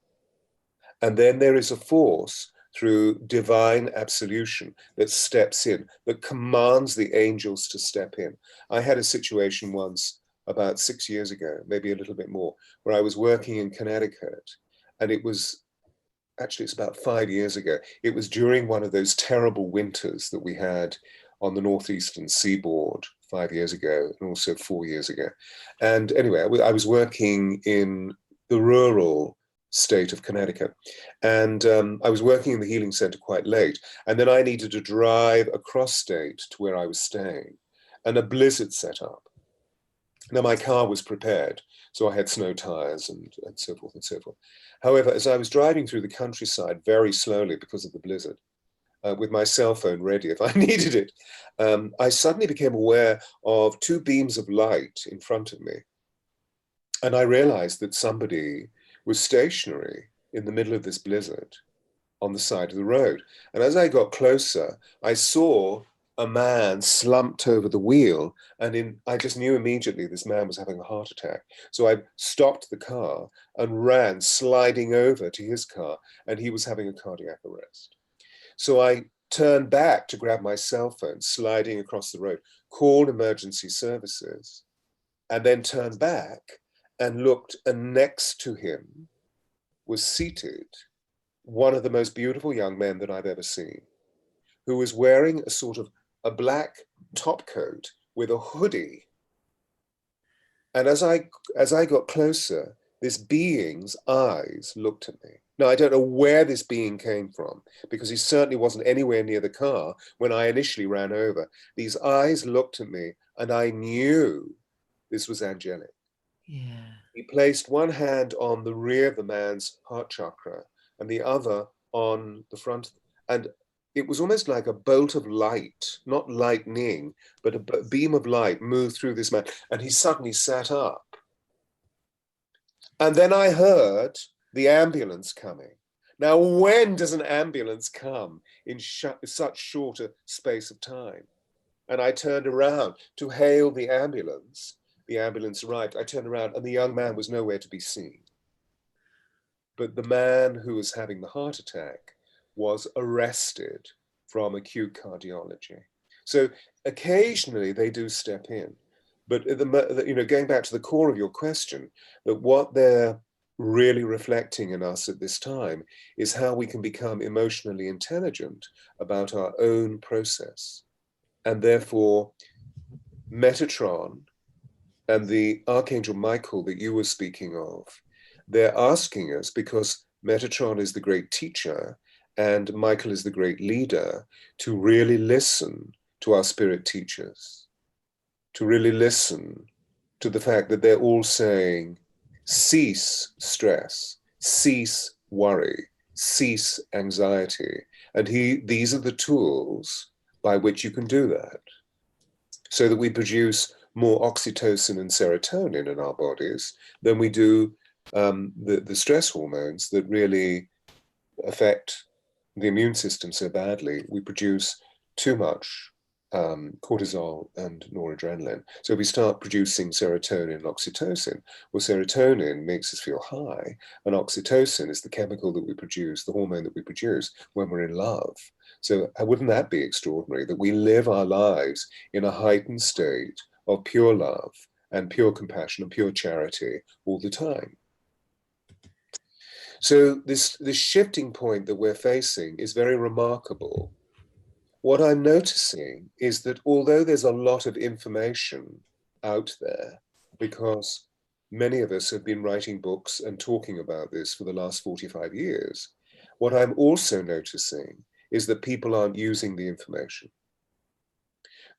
And then there is a force through divine absolution that steps in, that commands the angels to step in. I had a situation once about 6 years ago, maybe a little bit more, where I was working in Connecticut, and it's about 5 years ago. It was during one of those terrible winters that we had on the northeastern seaboard 5 years ago, and also 4 years ago. And anyway, I was working in the rural state of Connecticut, and I was working in the healing center quite late, and then I needed to drive across state to where I was staying, and a blizzard set up. Now my car was prepared, so I had snow tires and so forth and so forth. However, as I was driving through the countryside very slowly because of the blizzard, with my cell phone ready if I needed it, I suddenly became aware of two beams of light in front of me. And I realized that somebody was stationary in the middle of this blizzard on the side of the road. And as I got closer, I saw a man slumped over the wheel, and I just knew immediately this man was having a heart attack. So I stopped the car and ran, sliding over to his car, and he was having a cardiac arrest. So I turned back to grab my cell phone, sliding across the road, called emergency services, and then turned back and looked, and next to him was seated one of the most beautiful young men that I've ever seen, who was wearing a black top coat with a hoodie. And as I got closer, this being's eyes looked at me. Now, I don't know where this being came from, because he certainly wasn't anywhere near the car when I initially ran over. These eyes looked at me, and I knew this was Angelic.
Yeah.
He placed one hand on the rear of the man's heart chakra and the other on the front. And it was almost like a bolt of light, not lightning, but a beam of light moved through this man. And he suddenly sat up. And then I heard the ambulance coming. Now, when does an ambulance come in such short a space of time? And I turned around to hail the ambulance. The ambulance arrived. I turned around and the young man was nowhere to be seen. But the man who was having the heart attack was arrested from acute cardiology. So occasionally they do step in. But going back to the core of your question, that what they're really reflecting in us at this time is how we can become emotionally intelligent about our own process. And therefore, Metatron and the Archangel Michael that you were speaking of, they're asking us, because Metatron is the great teacher and Michael is the great leader, to really listen to our spirit teachers, to really listen to the fact that they're all saying, cease stress, cease worry, cease anxiety. And these are the tools by which you can do that, so that we produce more oxytocin and serotonin in our bodies than we do the stress hormones that really affect the immune system so badly. We produce too much cortisol and noradrenaline. So we start producing serotonin and oxytocin. Well, serotonin makes us feel high, and oxytocin is the chemical that we produce, the hormone that we produce when we're in love. So wouldn't that be extraordinary, that we live our lives in a heightened state of pure love and pure compassion and pure charity all the time? So this shifting point that we're facing is very remarkable. What I'm noticing is that although there's a lot of information out there, because many of us have been writing books and talking about this for the last 45 years, what I'm also noticing is that people aren't using the information,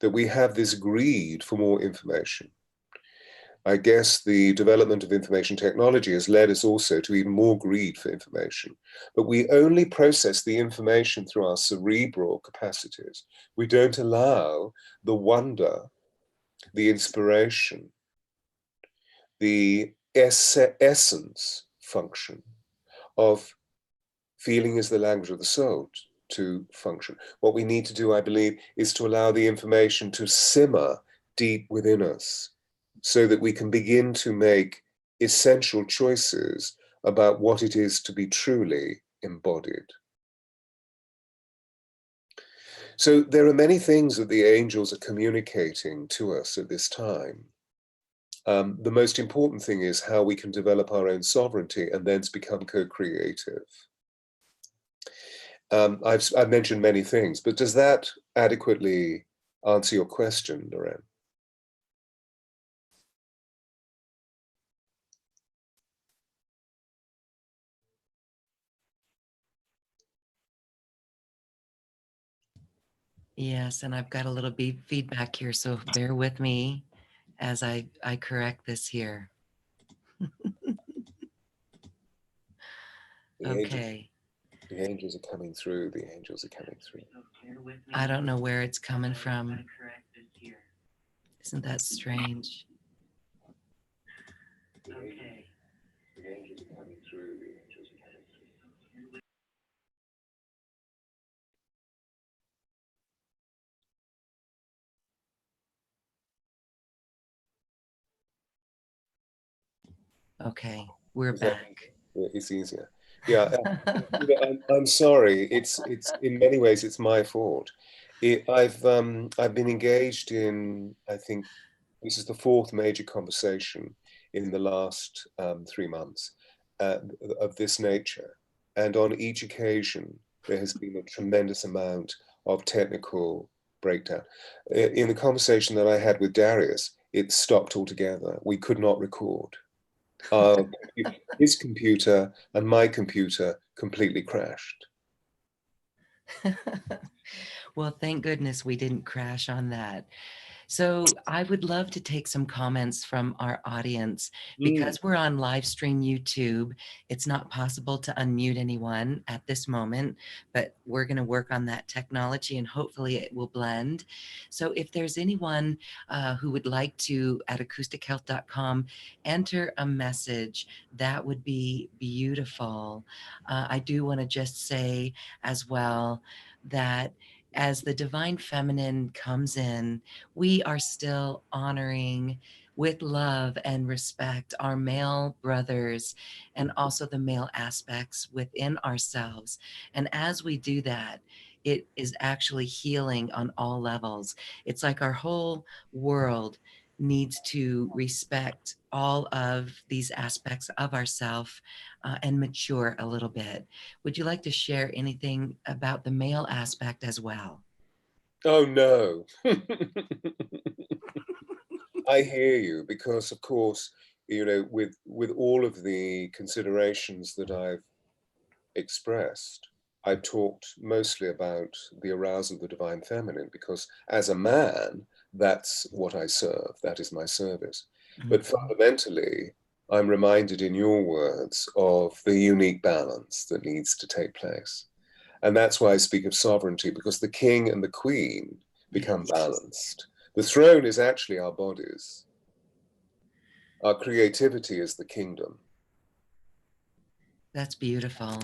that we have this greed for more information. I guess the development of information technology has led us also to even more greed for information. But we only process the information through our cerebral capacities. We don't allow the wonder, the inspiration, the essence function of feeling is the language of the soul to function. What we need to do, I believe, is to allow the information to simmer deep within us, so that we can begin to make essential choices about what it is to be truly embodied. So there are many things that the angels are communicating to us at this time. The most important thing is how we can develop our own sovereignty and then become co-creative. I've mentioned many things, but does that adequately answer your question, Marianne?
Yes, and I've got a little feedback here, so bear with me as I correct this here. Okay.
The angels are coming through. The angels are coming through.
I don't know where it's coming from. Isn't that strange? Okay.
The angels are coming through. The angels are coming through.
Okay, we're back.
It's easier. Yeah, I'm sorry. It's in many ways it's my fault. I've been engaged in, I think this is the fourth major conversation in the last 3 months of this nature, and on each occasion there has been a tremendous amount of technical breakdown. In the conversation that I had with Darius, it stopped altogether. We could not record. Our, his computer and my computer completely crashed.
Well, thank goodness we didn't crash on that. So I would love to take some comments from our audience.
Mm.
Because we're on live stream YouTube, it's not possible to unmute anyone at this moment, but we're going to work on that technology and hopefully it will blend. So if there's anyone who would like to, at acoustichealth.com, enter a message, that would be beautiful. I do want to just say as well that as the divine feminine comes in, we are still honoring with love and respect our male brothers and also the male aspects within ourselves. And as we do that, it is actually healing on all levels. It's like our whole world needs to respect all of these aspects of ourself and mature a little bit. Would you like to share anything about the male aspect as well?
Oh no. I hear you, because of course, with all of the considerations that I've expressed, I talked mostly about the arousal of the divine feminine, because as a man, that's what I serve, that is my service. But
Mhm.
fundamentally, I'm reminded in your words of the unique balance that needs to take place. And that's why I speak of sovereignty, because the king and the queen become
Yes,
balanced. The throne is actually our bodies. Our creativity is the kingdom.
that's beautiful.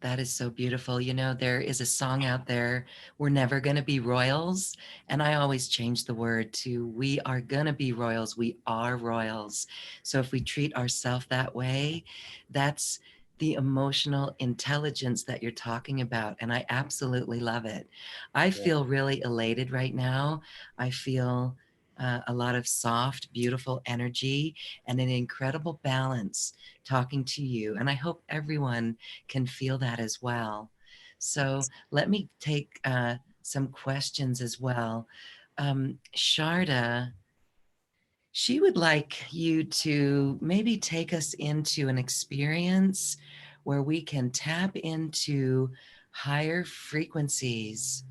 That is so beautiful. You know, there is a song out there, We're Never Gonna Be Royals. And I always change the word to We Are Gonna Be Royals. We are royals. So if we treat ourselves that way, that's the emotional intelligence that you're talking about. And I absolutely love it. I
Yeah.
feel really elated right now. I feel a lot of soft, beautiful energy and an incredible balance talking to you. And I hope everyone can feel that as well. So let me take some questions as well. Sharda, she would like you to maybe take us into an experience where we can tap into higher frequencies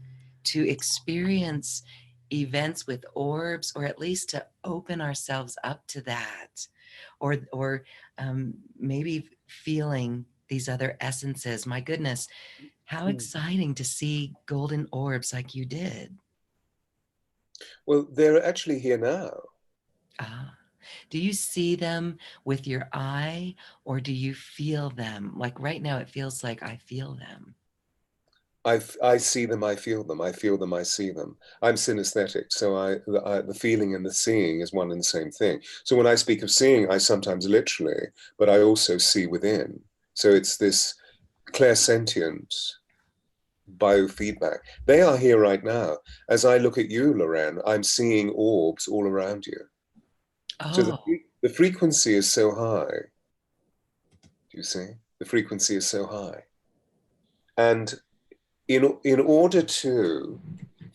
to experience events with orbs, or at least to open ourselves up to that, or maybe feeling these other essences. My goodness, how
Hmm.
exciting to see golden orbs like you did.
Well, they're actually here now.
Ah. Do you see them with your eye or do you feel them? Like right now, it feels like I feel them.
I see them, I feel them, I feel them, I see them. I'm synesthetic, so the feeling and the seeing is one and the same thing. So when I speak of seeing, I sometimes literally, but I also see within. So it's this clairsentient biofeedback. They are here right now. As I look at you, Lorraine, I'm seeing orbs all around you. So
Oh,
the frequency is so high. Do you see? The frequency is so high. And in order to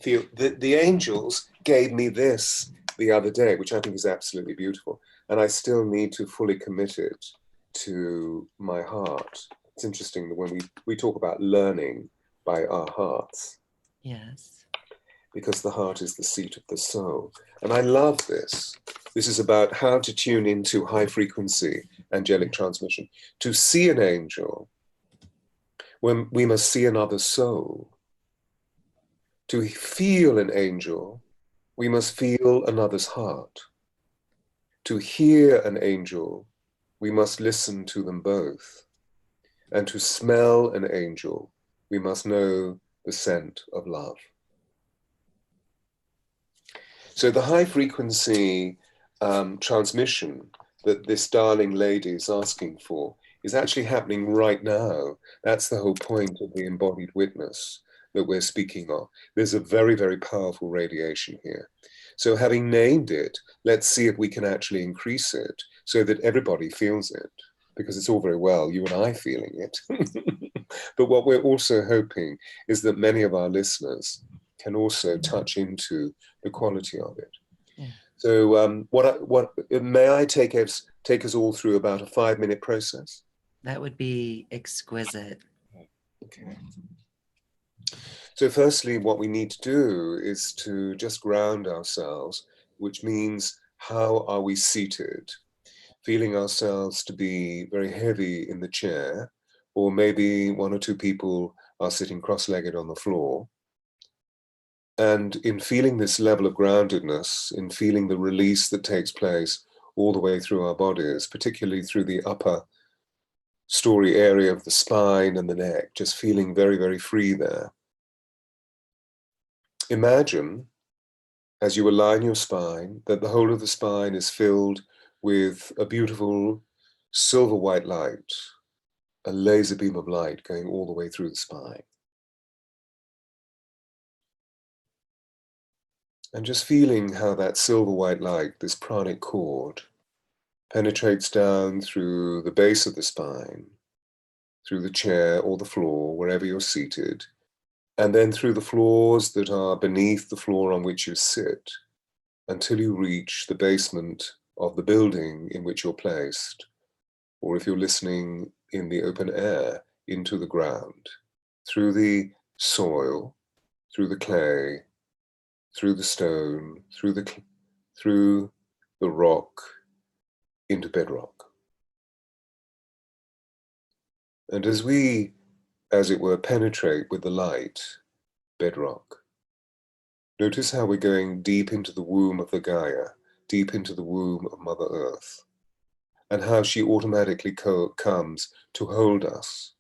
feel, the angels gave me this the other day, which I think is absolutely beautiful. And I still need to fully commit it to my heart. It's interesting that when we talk about learning by our hearts,
yes.
because the heart is the seat of the soul. And I love this. This is about how to tune into high frequency angelic transmission. To see an angel, when we must see another soul. To feel an angel, we must feel another's heart. To hear an angel, we must listen to them both. And to smell an angel, we must know the scent of love. So the high frequency transmission that this darling lady is asking for is actually happening right now. That's the whole point of the embodied witness that we're speaking of. There's a very, very powerful radiation here. So having named it, let's see if we can actually increase it so that everybody feels it, because it's all very well, you and I feeling it. But what we're also hoping is that many of our listeners can also touch into the quality of it.
Yeah.
So, what may I take us all through about a 5-minute process?
That would be exquisite.
Okay. So, firstly, what we need to do is to just ground ourselves, which means how are we seated? Feeling ourselves to be very heavy in the chair, or maybe one or two people are sitting cross-legged on the floor. And in feeling this level of groundedness, in feeling the release that takes place all the way through our bodies, particularly through the upper story area of the spine and the neck, just feeling very, very free there. Imagine, as you align your spine, that the whole of the spine is filled with a beautiful silver white light, a laser beam of light going all the way through the spine. And just feeling how that silver white light, this pranic cord, penetrates down through the base of the spine, through the chair or the floor, wherever you're seated, and then through the floors that are beneath the floor on which you sit, until you reach the basement of the building in which you're placed, or if you're listening in the open air, into the ground, through the soil, through the clay, through the stone, through the rock, into bedrock. And as we, as it were, penetrate with the light, bedrock, notice how we're going deep into the womb of the Gaia, deep into the womb of Mother Earth, and how she automatically comes to hold us.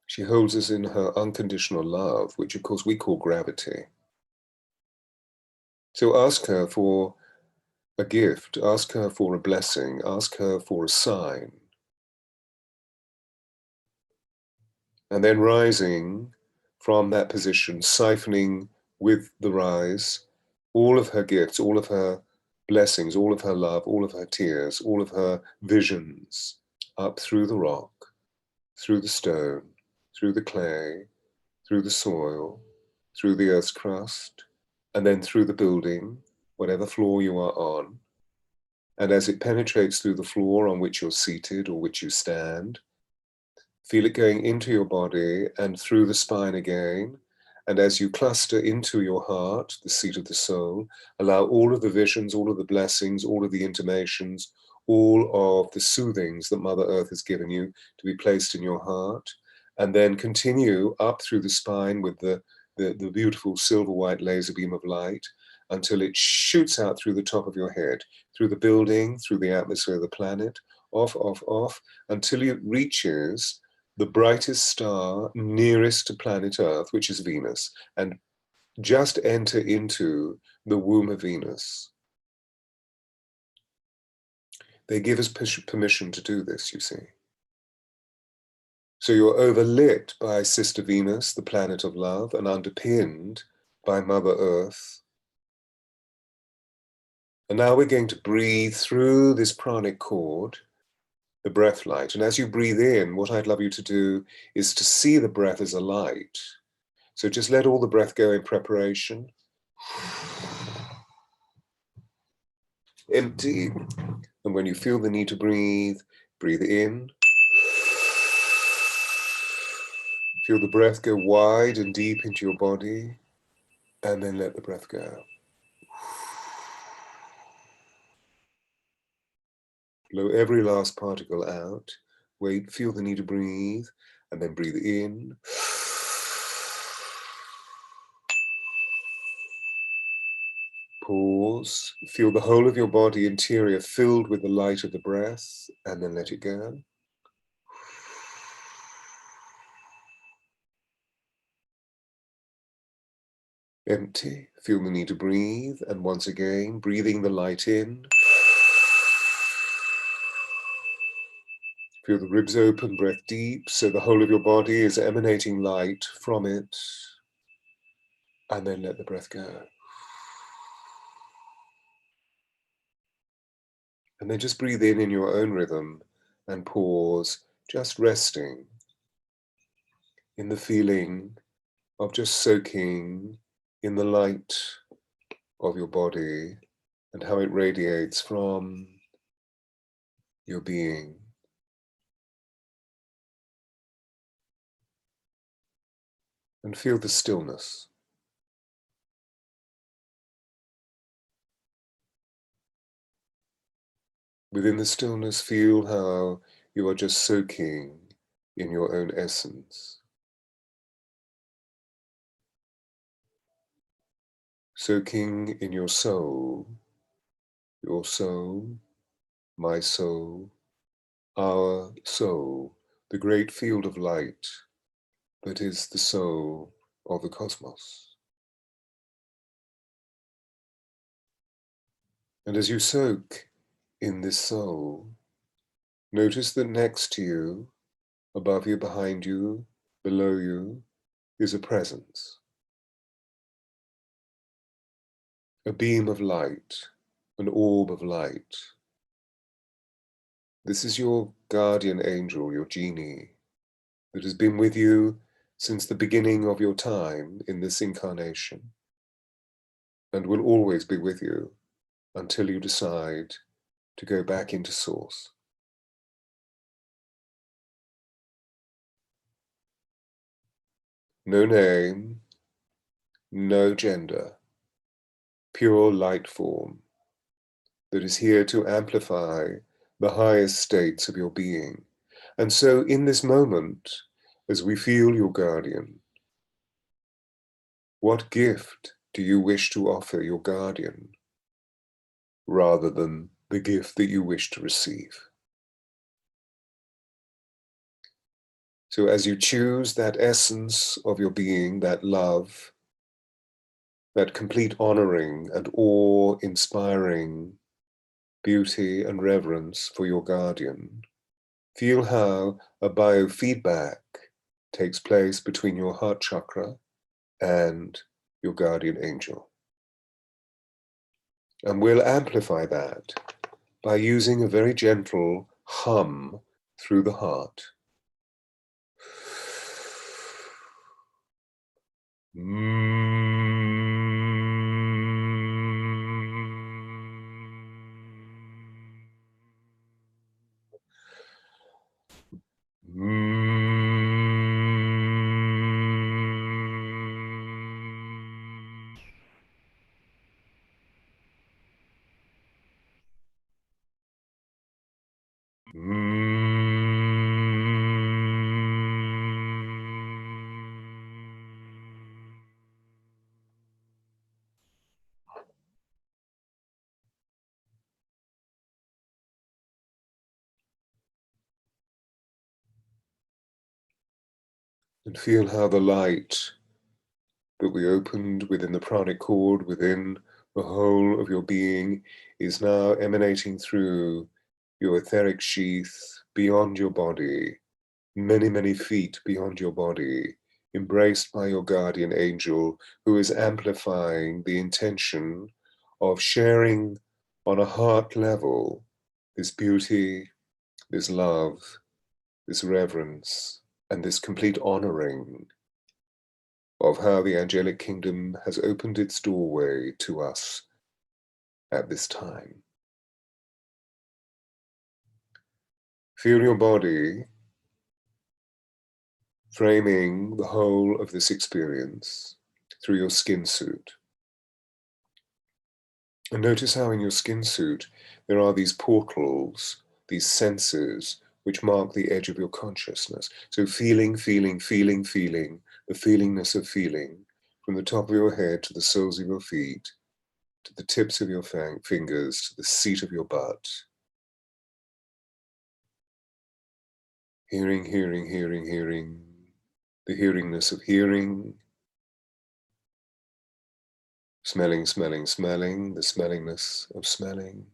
She holds us in her unconditional love, which of course we call gravity. So ask her for a gift, ask her for a blessing, ask her for a sign. And then rising from that position, siphoning with the rise, all of her gifts, all of her blessings, all of her love, all of her tears, all of her visions, up through the rock, through the stone, through the clay, through the soil, through the earth's crust, and then through the building, whatever floor you are on. And as it penetrates through the floor on which you're seated or which you stand, feel it going into your body and through the spine again. And as you cluster into your heart, the seat of the soul, allow all of the visions, all of the blessings, all of the intimations, all of the soothings that Mother Earth has given you to be placed in your heart. And then continue up through the spine with the beautiful silver white laser beam of light until it shoots out through the top of your head, through the building, through the atmosphere of the planet, off, until it reaches the brightest star nearest to planet Earth, which is Venus, and just enter into the womb of Venus. They give us permission to do this, you see. So you're overlit by Sister Venus, the planet of love, and underpinned by Mother Earth. And now we're going to breathe through this pranic cord, the breath light. And as you breathe in, what I'd love you to do is to see the breath as a light. So just let all the breath go in preparation. Empty. And when you feel the need to breathe, breathe in. Feel the breath go wide and deep into your body, and then let the breath go. Blow every last particle out. Wait, feel the need to breathe, and then breathe in. Pause. Feel the whole of your body interior filled with the light of the breath, and then let it go. Empty. Feel the need to breathe, and once again, breathing the light in. Feel the ribs open, breath deep, so the whole of your body is emanating light from it, and then let the breath go. And then just breathe in your own rhythm and pause, just resting in the feeling of just soaking in the light of your body and how it radiates from your being. And feel the stillness. Within the stillness, feel how you are just soaking in your own essence. Soaking in your soul, my soul, our soul, the great field of light that is the soul of the cosmos. And as you soak in this soul, notice that next to you, above you, behind you, below you, is a presence, a beam of light, an orb of light. This is your guardian angel, your genie, that has been with you since the beginning of your time in this incarnation, and will always be with you until you decide to go back into source. No name, no gender, pure light form that is here to amplify the highest states of your being. And so in this moment, as we feel your guardian, what gift do you wish to offer your guardian rather than the gift that you wish to receive? So as you choose that essence of your being, that love, that complete honoring and awe-inspiring beauty and reverence for your guardian, feel how a biofeedback takes place between your heart chakra and your guardian angel. And we'll amplify that by using a very gentle hum through the heart. And feel how the light that we opened within the pranic cord, within the whole of your being, is now emanating through your etheric sheath, beyond your body, many, many feet beyond your body, embraced by your guardian angel, who is amplifying the intention of sharing on a heart level this beauty, this love, this reverence, and this complete honoring of how the angelic kingdom has opened its doorway to us at this time. Feel your body framing the whole of this experience through your skin suit. And notice how in your skin suit there are these portals, these senses, which mark the edge of your consciousness. So feeling, feeling, feeling, feeling, the feelingness of feeling, from the top of your head to the soles of your feet, to the tips of your fingers, to the seat of your butt. Hearing, hearing, hearing, hearing, the hearingness of hearing. Smelling, smelling, smelling, the smellingness of smelling.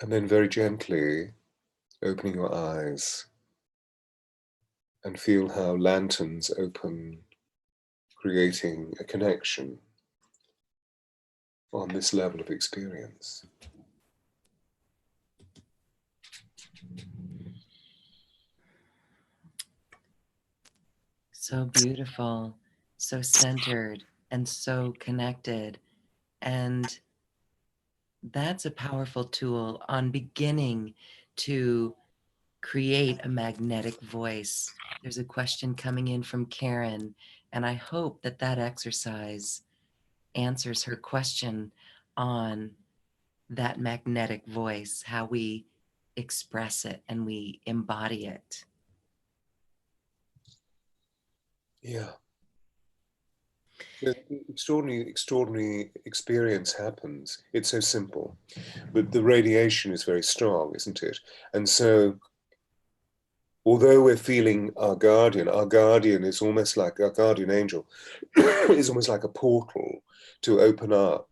And then very gently opening your eyes and feel how lanterns open, creating a connection on this level of experience.
So beautiful, so centered, and so connected. And that's a powerful tool on beginning to create a magnetic voice. There's a question coming in from Karen, and I hope that that exercise answers her question on that magnetic voice, how we express it and we embody it.
Yeah. The extraordinary experience happens. It's so simple, but the radiation is very strong, isn't it? And so, although we're feeling our guardian is almost like our guardian angel, is almost like a portal to open up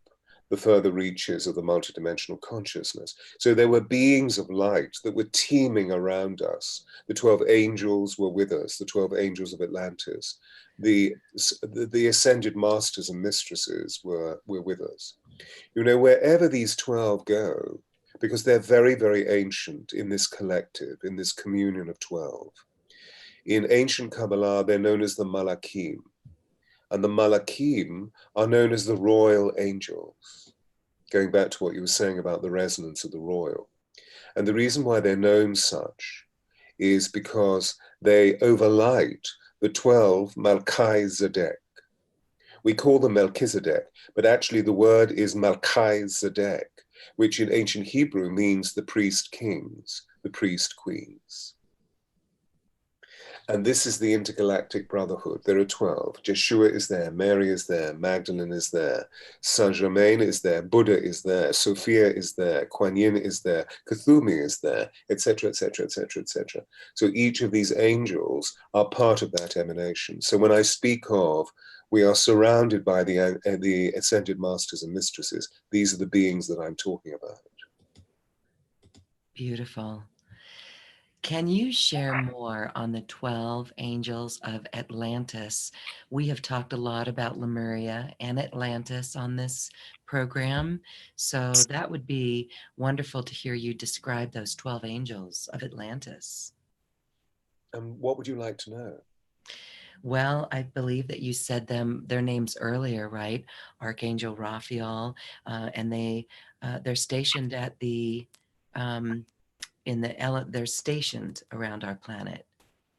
the further reaches of the multidimensional consciousness. So there were beings of light that were teeming around us. The 12 angels were with us, the 12 angels of Atlantis. The ascended masters and mistresses were with us. You know, wherever these 12 go, because they're very, very ancient in this collective, in this communion of 12. In ancient Kabbalah, they're known as the Malakim. And the Malakim are known as the royal angels, going back to what you were saying about the resonance of the royal. And the reason why they're known such is because they overlight the 12 Malkai Zedek. We call them Melchizedek, but actually the word is Malkai Zedek, which in ancient Hebrew means the priest kings, the priest queens. And this is the intergalactic brotherhood. There are 12. Jeshua is there, Mary is there, Magdalene is there, Saint Germain is there, Buddha is there, Sophia is there, Kuan Yin is there, Kuthumi is there, etc., etc., etc., etc. So each of these angels are part of that emanation. So when I speak of we are surrounded by the ascended masters and mistresses, these are the beings that I'm talking about.
Beautiful. Can you share more on the 12 angels of Atlantis? We have talked a lot about Lemuria and Atlantis on this program, so that would be wonderful to hear you describe those 12 angels of Atlantis.
And what would you like to know?
Well, I believe that you said their names earlier, right? Archangel Raphael, and they're stationed at the they're stationed around our planet.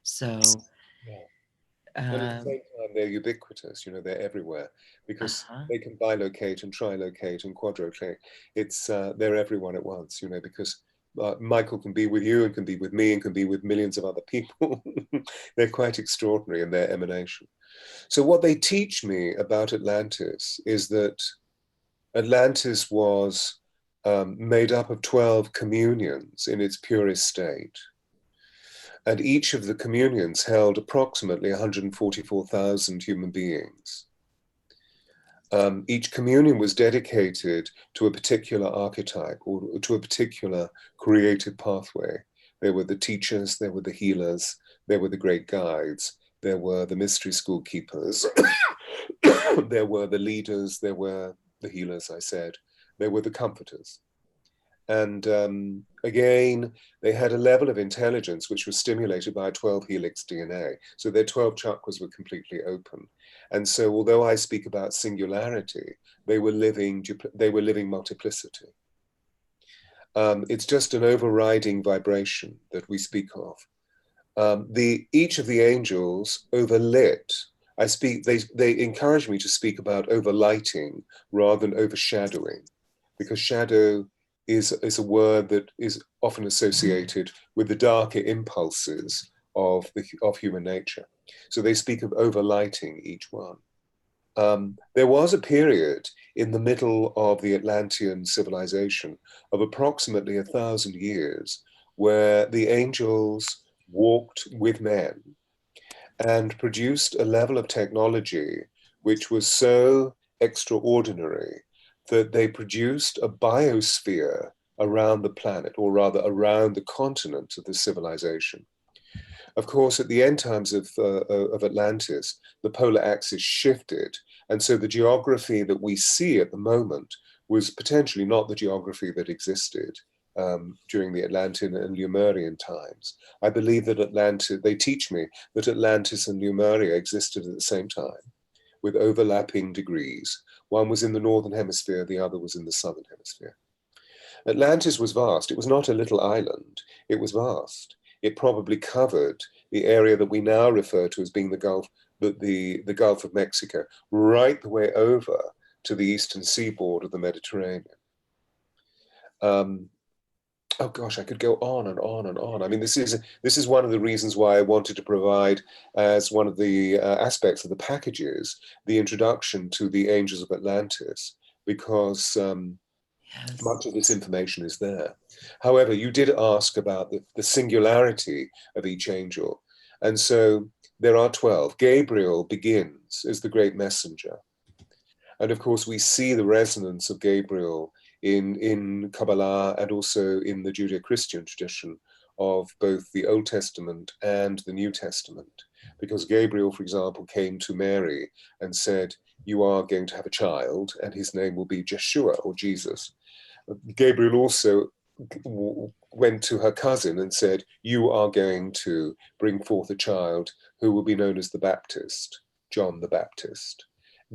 So,
Yeah. And at the
um,
same time, they're ubiquitous, you know, they're everywhere because
uh-huh.
they can bilocate and trilocate and quadrocate. They're everyone at once, you know, because Michael can be with you and can be with me and can be with millions of other people. They're quite extraordinary in their emanation. So what they teach me about Atlantis is that Atlantis was made up of 12 communions in its purest state. And each of the communions held approximately 144,000 human beings. Each communion was dedicated to a particular archetype or to a particular creative pathway. There were the teachers, there were the healers, there were the great guides, there were the mystery school keepers, there were the leaders, there were the healers, I said, there were the comforters. And again, they had a level of intelligence which was stimulated by a 12 helix DNA. So their 12 chakras were completely open. And so although I speak about singularity, they were living multiplicity. It's just an overriding vibration that we speak of. Each of the angels overlit. They encourage me to speak about overlighting rather than overshadowing, because shadow is a word that is often associated with the darker impulses of human nature. So they speak of overlighting each one. There was a period in the middle of the Atlantean civilization of approximately 1,000 years where the angels walked with men and produced a level of technology which was so extraordinary that they produced a biosphere around the planet, or rather around the continent of the civilization. Of course, at the end times of Atlantis, the polar axis shifted, and so the geography that we see at the moment was potentially not the geography that existed during the Atlantean and Lemurian times. I believe that they teach me that Atlantis and Lemuria existed at the same time with overlapping degrees. One was in the northern hemisphere, the other was in the southern hemisphere. Atlantis was vast. It was not a little island. It was vast. It probably covered the area that we now refer to as being the Gulf of Mexico, right the way over to the eastern seaboard of the Mediterranean. Oh gosh, I could go on and on and on. I mean, this is one of the reasons why I wanted to provide, as one of the aspects of the packages, the introduction to the Angels of Atlantis, because
Yes.
much of this information is there. However, you did ask about the singularity of each angel. And so there are 12. Gabriel begins as the great messenger. And of course, we see the resonance of Gabriel in Kabbalah and also in the Judeo-Christian tradition of both the Old Testament and the New Testament. Because Gabriel, for example, came to Mary and said, "You are going to have a child, and his name will be Jeshua, or Jesus." Gabriel also went to her cousin and said, "You are going to bring forth a child who will be known as the Baptist, John the Baptist."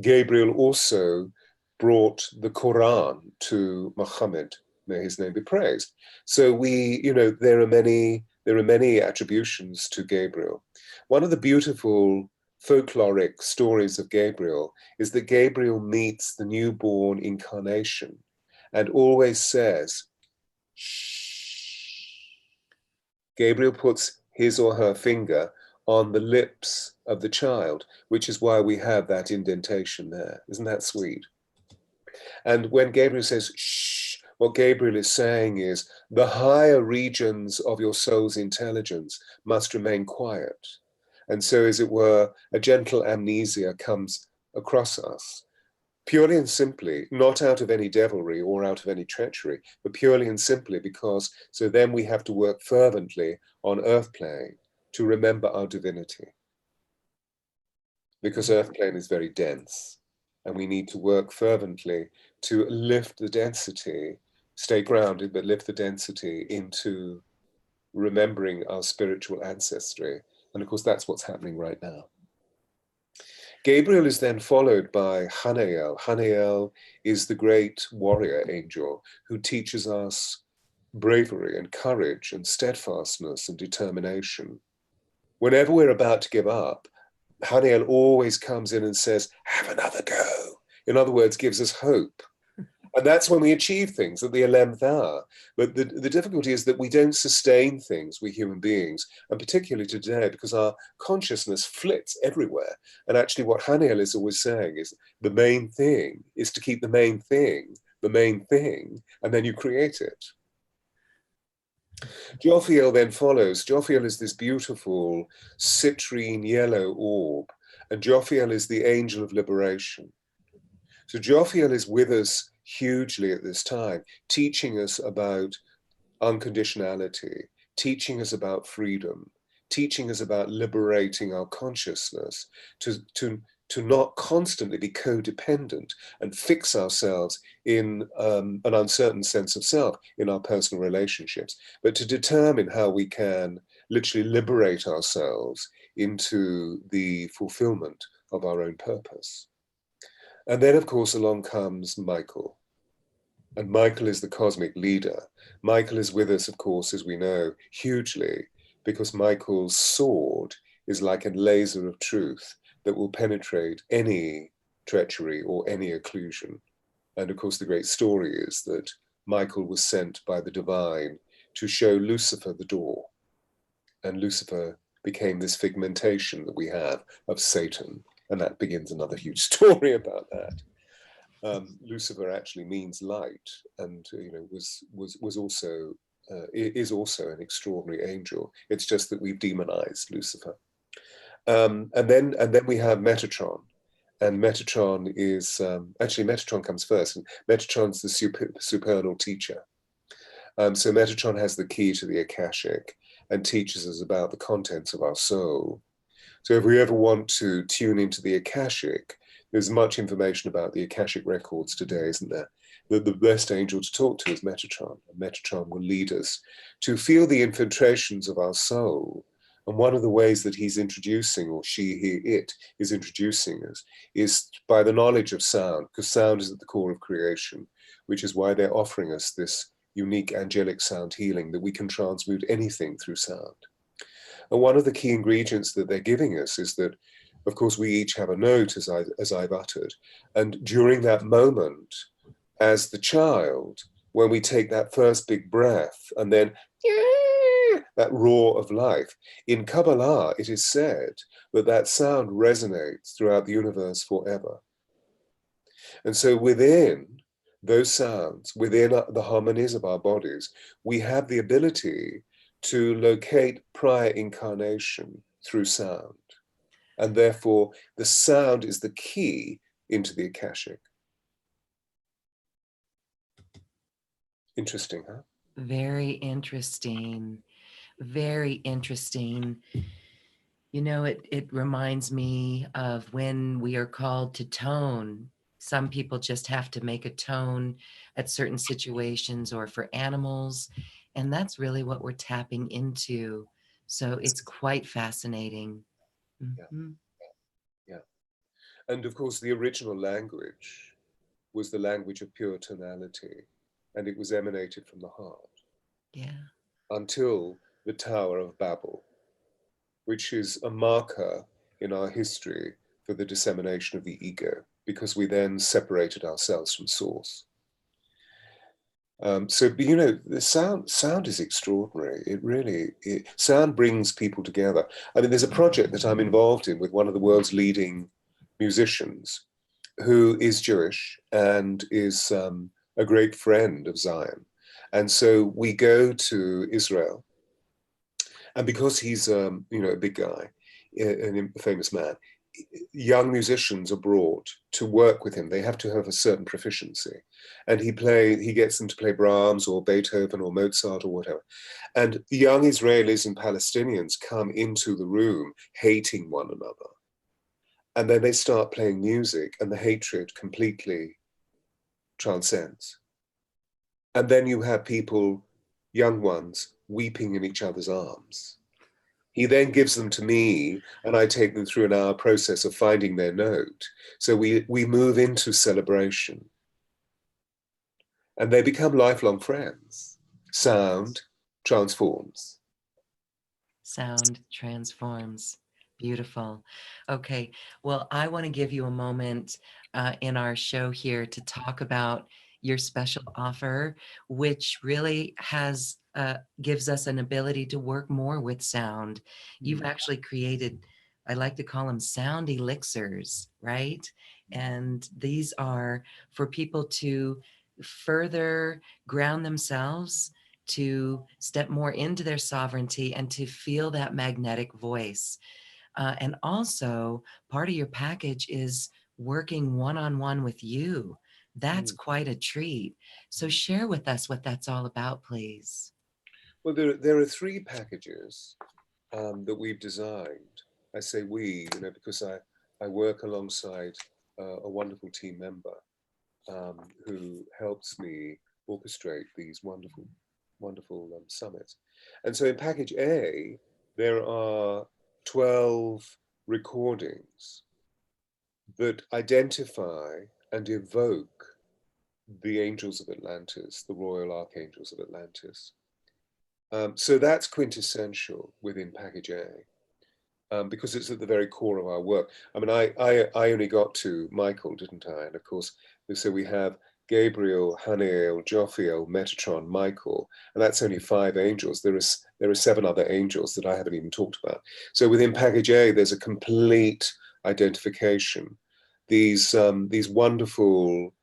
Gabriel also brought the Quran to Muhammad, may his name be praised. So there are many attributions to Gabriel. One of the beautiful folkloric stories of Gabriel is that Gabriel meets the newborn incarnation and always says, "Shh." Gabriel puts his or her finger on the lips of the child, which is why we have that indentation there. Isn't that sweet? And when Gabriel says, "Shh," what Gabriel is saying is the higher regions of your soul's intelligence must remain quiet. And so, as it were, a gentle amnesia comes across us, purely and simply, not out of any devilry or out of any treachery, but purely and simply because, so then we have to work fervently on earth plane to remember our divinity. Because earth plane is very dense, and we need to work fervently to lift the density, stay grounded, but lift the density into remembering our spiritual ancestry. And of course, that's what's happening right now. Gabriel is then followed by Hanael. Hanael is the great warrior angel who teaches us bravery and courage and steadfastness and determination. Whenever we're about to give up, Haniel always comes in and says, "Have another go." In other words, gives us hope. And that's when we achieve things at the 11th hour. But the difficulty is that we don't sustain things, we human beings, and particularly today, because our consciousness flits everywhere. And actually what Haniel is always saying is the main thing is to keep the main thing, and then you create it. Jophiel then follows. Jophiel is this beautiful citrine yellow orb, and Jophiel is the angel of liberation. So Jophiel is with us hugely at this time, teaching us about unconditionality, teaching us about freedom, teaching us about liberating our consciousness, to not constantly be codependent and fix ourselves in an uncertain sense of self in our personal relationships, but to determine how we can literally liberate ourselves into the fulfillment of our own purpose. And then, of course, along comes Michael. And Michael is the cosmic leader. Michael is with us, of course, as we know, hugely, because Michael's sword is like a laser of truth that will penetrate any treachery or any occlusion. And of course, the great story is that Michael was sent by the divine to show Lucifer the door. And Lucifer became this figmentation that we have of Satan. And that begins another huge story about that. Lucifer actually means light, and was also is also an extraordinary angel. It's just that we've demonized Lucifer. And then we have Metatron, and Metatron is actually Metatron comes first, and Metatron's the supernal teacher. So Metatron has the key to the Akashic and teaches us about the contents of our soul. So if we ever want to tune into the Akashic, there's much information about the Akashic records today, isn't there? The best angel to talk to is Metatron. And Metatron will lead us to feel the infiltrations of our soul. And one of the ways that he's introducing, or she, he, it is introducing us, is by the knowledge of sound, because sound is at the core of creation, which is why they're offering us this unique angelic sound healing, that we can transmute anything through sound. And one of the key ingredients that they're giving us is that, of course, we each have a note, as I've uttered. And during that moment, as the child, when we take that first big breath and then that roar of life, in Kabbalah, it is said that that sound resonates throughout the universe forever. And so within those sounds, within the harmonies of our bodies, we have the ability to locate prior incarnation through sound. And therefore, the sound is the key into the Akashic. Interesting, huh?
Very interesting. Very interesting. You know, it reminds me of when we are called to tone. Some people just have to make a tone at certain situations or for animals. And that's really what we're tapping into. So it's quite fascinating.
Yeah,
Mm-hmm.
yeah. And of course, the original language was the language of pure tonality, and it was emanated from the heart.
Yeah.
Until the Tower of Babel, which is a marker in our history for the dissemination of the ego, because we then separated ourselves from source. So, you know, the sound is extraordinary. It really, sound brings people together. I mean, there's a project that I'm involved in with one of the world's leading musicians who is Jewish and is a great friend of Zion. And so we go to Israel, and because he's you know, a big guy, a famous man, young musicians are brought to work with him. They have to have a certain proficiency, and he gets them to play Brahms or Beethoven or Mozart or whatever. And young Israelis and Palestinians come into the room hating one another, and then they start playing music, and the hatred completely transcends. And then you have people, young ones, weeping in each other's arms. He then gives them to me, and I take them through an hour process of finding their note. So we move into celebration, and they become lifelong friends. Sound transforms.
Sound transforms. Beautiful. Okay. Well, I want to give you a moment in our show here to talk about your special offer, which really has gives us an ability to work more with sound. You've actually created, I like to call them sound elixirs, right? And these are for people to further ground themselves, to step more into their sovereignty and to feel that magnetic voice. And also, part of your package is working one-on-one with you. That's quite a treat. So share with us what that's all about, please.
Well, there are three packages that we've designed. I say we, you know, because I work alongside a wonderful team member who helps me orchestrate these wonderful summits. And so in package A, there are 12 recordings that identify and evoke the angels of Atlantis, the royal archangels of Atlantis. So that's quintessential within package A. Because it's at the very core of our work. I mean, I only got to Michael, didn't I? And of course, so we have Gabriel, Haniel, Jophiel, Metatron, Michael, and that's only 5 angels. There are 7 other angels that I haven't even talked about. So within package A, there's a complete identification. These wonderful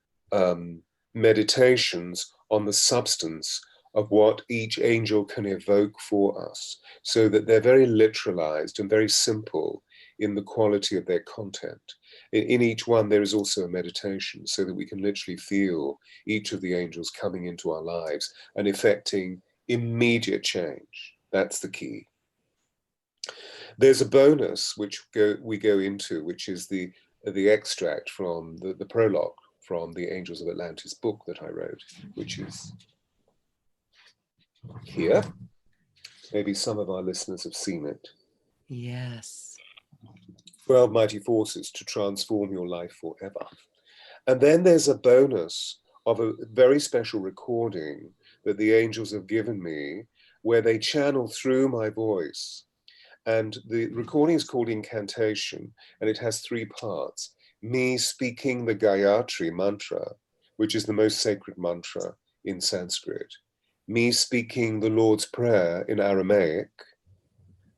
meditations on the substance of what each angel can evoke for us, so that they're very literalized and very simple in the quality of their content. In each one, there is also a meditation, so that we can literally feel each of the angels coming into our lives and effecting immediate change. That's the key. There's a bonus which we go into, which is the the extract from the prologue from the Angels of Atlantis book that I wrote, which is here. Maybe some of our listeners have seen it.
Yes.
12 mighty forces to transform your life forever. And then there's a bonus of a very special recording that the angels have given me where they channel through my voice. And the recording is called Incantation, and it has 3 parts. Me speaking the Gayatri mantra, which is the most sacred mantra in Sanskrit. Me speaking the Lord's Prayer in Aramaic.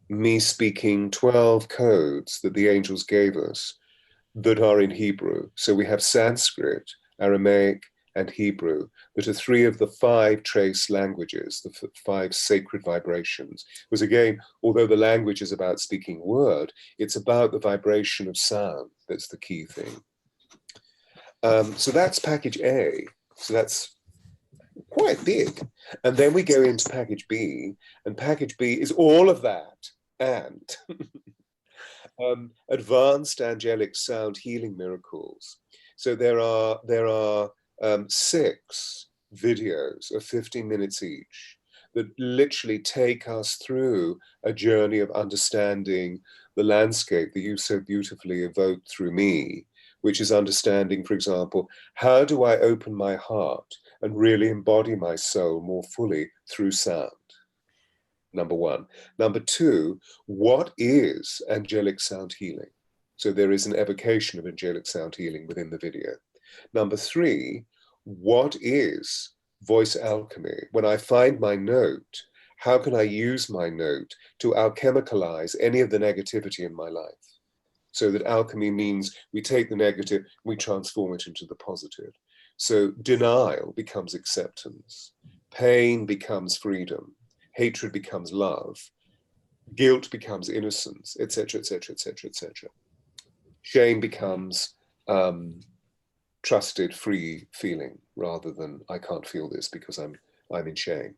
Me speaking 12 codes that the angels gave us that are in Hebrew. So we have Sanskrit, Aramaic, and Hebrew, that are 3 of the 5 trace languages, the 5 sacred vibrations. Because again, although the language is about speaking word, it's about the vibration of sound that's the key thing. So that's package A. So that's quite big. And then we go into package B, and package B is all of that and advanced angelic sound healing miracles. So there are 6 videos of 15 minutes each that literally take us through a journey of understanding the landscape that you so beautifully evoked through me, which is understanding, for example, how do I open my heart and really embody my soul more fully through sound? Number 1. Number 2, what is angelic sound healing? So there is an evocation of angelic sound healing within the video. Number 3, what is voice alchemy? When I find my note, how can I use my note to alchemicalize any of the negativity in my life? So that alchemy means we take the negative, we transform it into the positive. So denial becomes acceptance, pain becomes freedom, hatred becomes love, guilt becomes innocence, etc., etc., etc., etc. Shame becomes trusted, free feeling rather than I can't feel this because I'm in shame.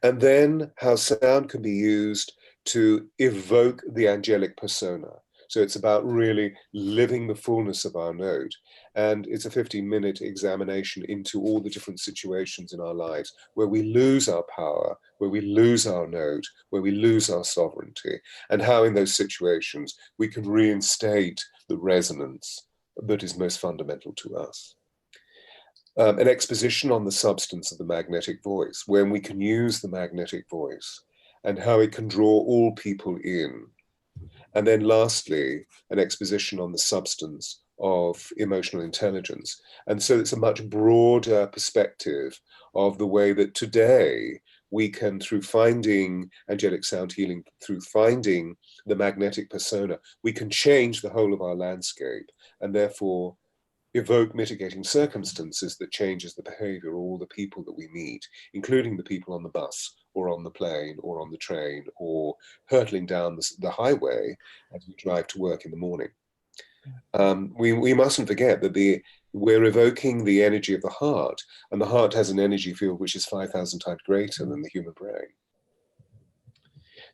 And then how sound can be used to evoke the angelic persona. So it's about really living the fullness of our note. And it's a 15-minute examination into all the different situations in our lives where we lose our power, where we lose our note, where we lose our sovereignty, and how in those situations we can reinstate the resonance that is most fundamental to us. An exposition on the substance of the magnetic voice, when we can use the magnetic voice and how it can draw all people in. And then lastly, an exposition on the substance of emotional intelligence. And so it's a much broader perspective of the way that today we can, through finding angelic sound healing, through finding the magnetic persona, we can change the whole of our landscape and therefore evoke mitigating circumstances that changes the behavior of all the people that we meet, including the people on the bus or on the plane or on the train or hurtling down the highway as we drive to work in the morning. We mustn't forget that we're evoking the energy of the heart, and the heart has an energy field which is 5,000 times greater than the human brain.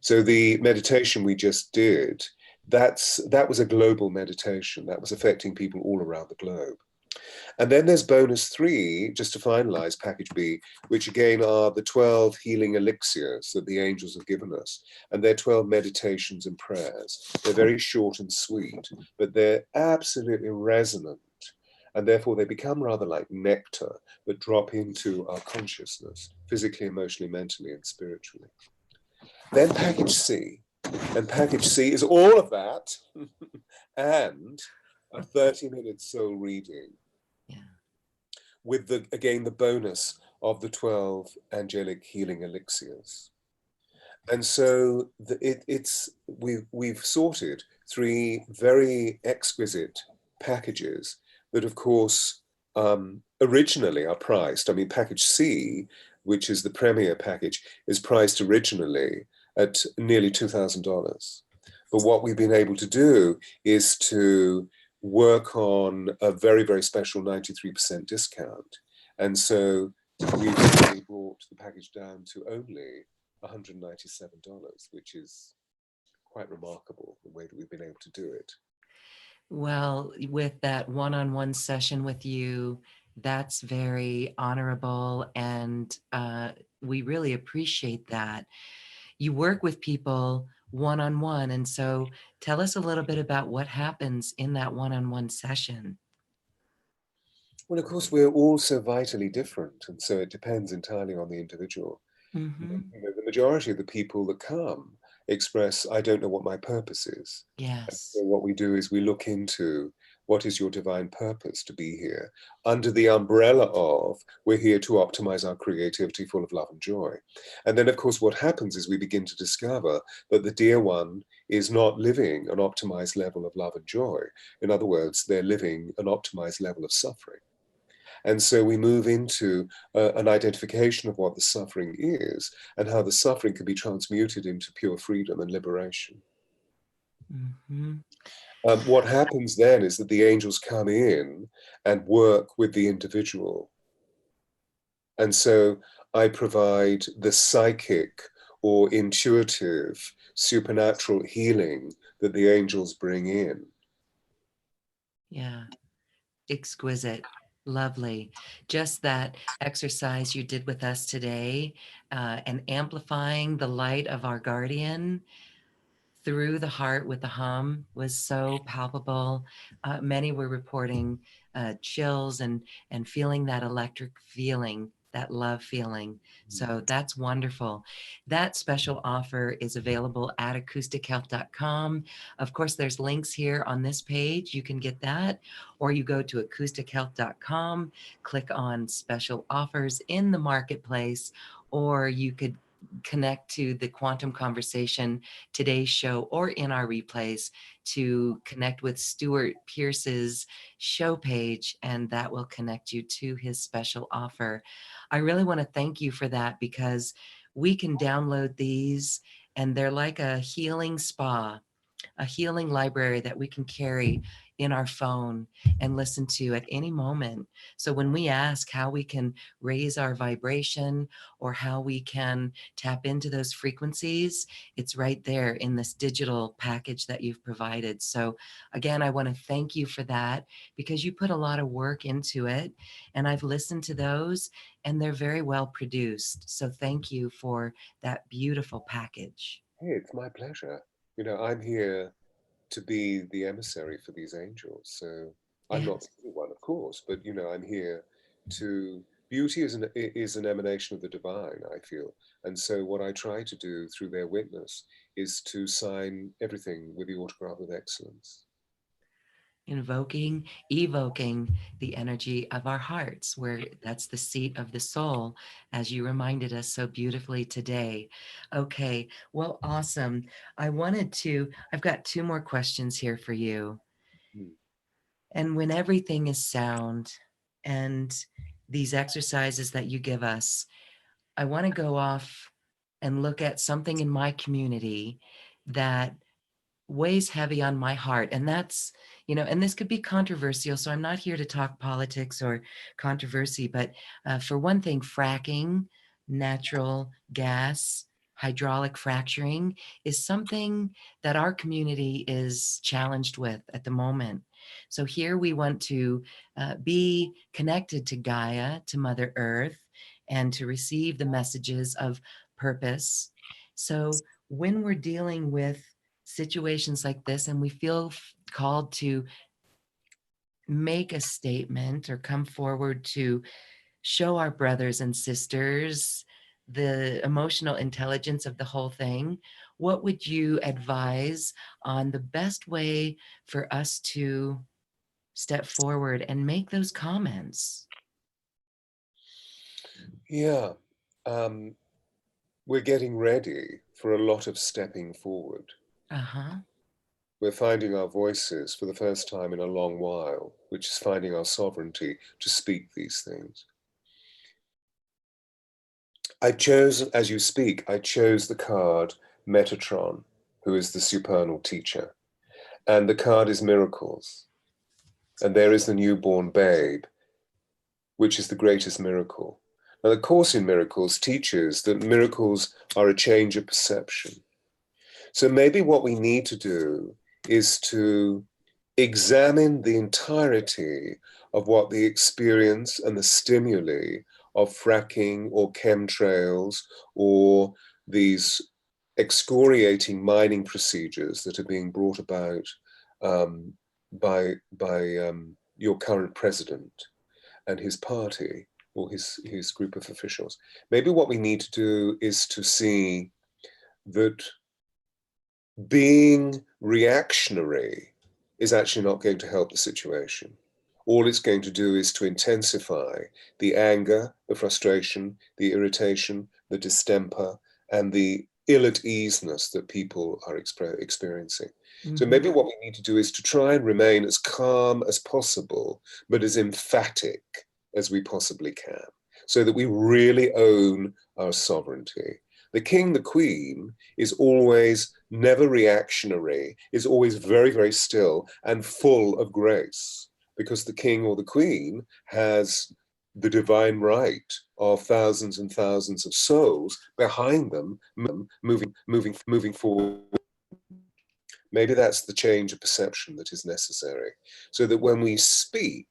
So the meditation we just did, that was a global meditation that was affecting people all around the globe. And then there's bonus 3, just to finalize package B, which again are the 12 healing elixirs that the angels have given us. And they're 12 meditations and prayers. They're very short and sweet, but they're absolutely resonant. And therefore they become rather like nectar that drop into our consciousness, physically, emotionally, mentally, and spiritually. Then package C. And package C is all of that and a 30-minute soul reading.
Yeah.
With again the bonus of the 12 angelic healing elixirs. And so we've sorted 3 very exquisite packages that of course originally are priced. I mean, package C, which is the premier package, is priced originally at nearly $2,000. But what we've been able to do is to work on a very, very special 93% discount. And so we've really brought the package down to only $197, which is quite remarkable, the way that we've been able to do it.
Well, with that one-on-one session with you, that's very honorable, and we really appreciate that. You work with people one-on-one, and so tell us a little bit about what happens in that one-on-one session.
Well, of course, we're all so vitally different, and so it depends entirely on the individual.
Mm-hmm.
The majority of the people that come express, I don't know what my purpose is. And so
Yes.
what we do is we look into what is your divine purpose to be here under the umbrella of we're here to optimize our creativity full of love and joy. And then, of course, what happens is we begin to discover that the dear one is not living an optimized level of love and joy. In other words, they're living an optimized level of suffering. And so we move into an identification of what the suffering is and how the suffering can be transmuted into pure freedom and liberation.
Mm-hmm.
What happens then is that the angels come in and work with the individual. And so I provide the psychic or intuitive supernatural healing that the angels bring in.
Yeah. Exquisite. Lovely. Just that exercise you did with us today, and amplifying the light of our guardian through the heart with the hum was so palpable. Many were reporting chills and feeling that electric feeling, that love feeling. So that's wonderful. That special offer is available at acoustichealth.com. Of course, there's links here on this page. You can get that, or you go to acoustichealth.com, click on special offers in the marketplace, or you could connect to the Quantum Conversation today's show or in our replays to connect with Stewart Pearce's show page, and that will connect you to his special offer. I really want to thank you for that, because we can download these and they're like a healing spa, a healing library that we can carry in our phone and listen to at any moment. So when we ask how we can raise our vibration or how we can tap into those frequencies, it's right there in this digital package that you've provided. So again, I want to thank you for that, because you put a lot of work into it, and I've listened to those and they're very well produced. So thank you for that beautiful package.
Hey, it's my pleasure. I'm here to be the emissary for these angels. So I'm not
Yes.
the only one, of course, but I'm here to. Beauty is an emanation of the divine, I feel, and so what I try to do through their witness is to sign everything with the autograph of excellence.
Invoking, evoking the energy of our hearts, where that's the seat of the soul, as you reminded us so beautifully today. Okay, well, awesome. I've got two more questions here for you.
Hmm.
And when everything is sound and these exercises that you give us, I want to go off and look at something in my community that weighs heavy on my heart. And that's, and this could be controversial. So I'm not here to talk politics or controversy, but for one thing, fracking, natural gas, hydraulic fracturing is something that our community is challenged with at the moment. So here we want to be connected to Gaia, to Mother Earth, and to receive the messages of purpose. So when we're dealing with situations like this and we feel called to make a statement or come forward to show our brothers and sisters the emotional intelligence of the whole thing, what would you advise on the best way for us to step forward and make those comments?
Yeah, um, we're getting ready for a lot of stepping forward.
Uh-huh.
We're finding our voices for the first time in a long while, which is finding our sovereignty to speak these things. As you speak, I chose the card Metatron, who is the supernal teacher. And the card is miracles. And there is the newborn babe, which is the greatest miracle. Now, the Course in Miracles teaches that miracles are a change of perception. So maybe what we need to do is to examine the entirety of what the experience and the stimuli of fracking or chemtrails or these excoriating mining procedures that are being brought about by your current president and his party or his group of officials. Maybe what we need to do is to see that being reactionary is actually not going to help the situation. All it's going to do is to intensify the anger, the frustration, the irritation, the distemper, and the ill-at-easeness that people are experiencing. Mm-hmm. So maybe what we need to do is to try and remain as calm as possible, but as emphatic as we possibly can, so that we really own our sovereignty. The king, the queen is always never reactionary, is always very, very still and full of grace, because the king or the queen has the divine right of thousands and thousands of souls behind them, moving forward. Maybe that's the change of perception that is necessary, so that when we speak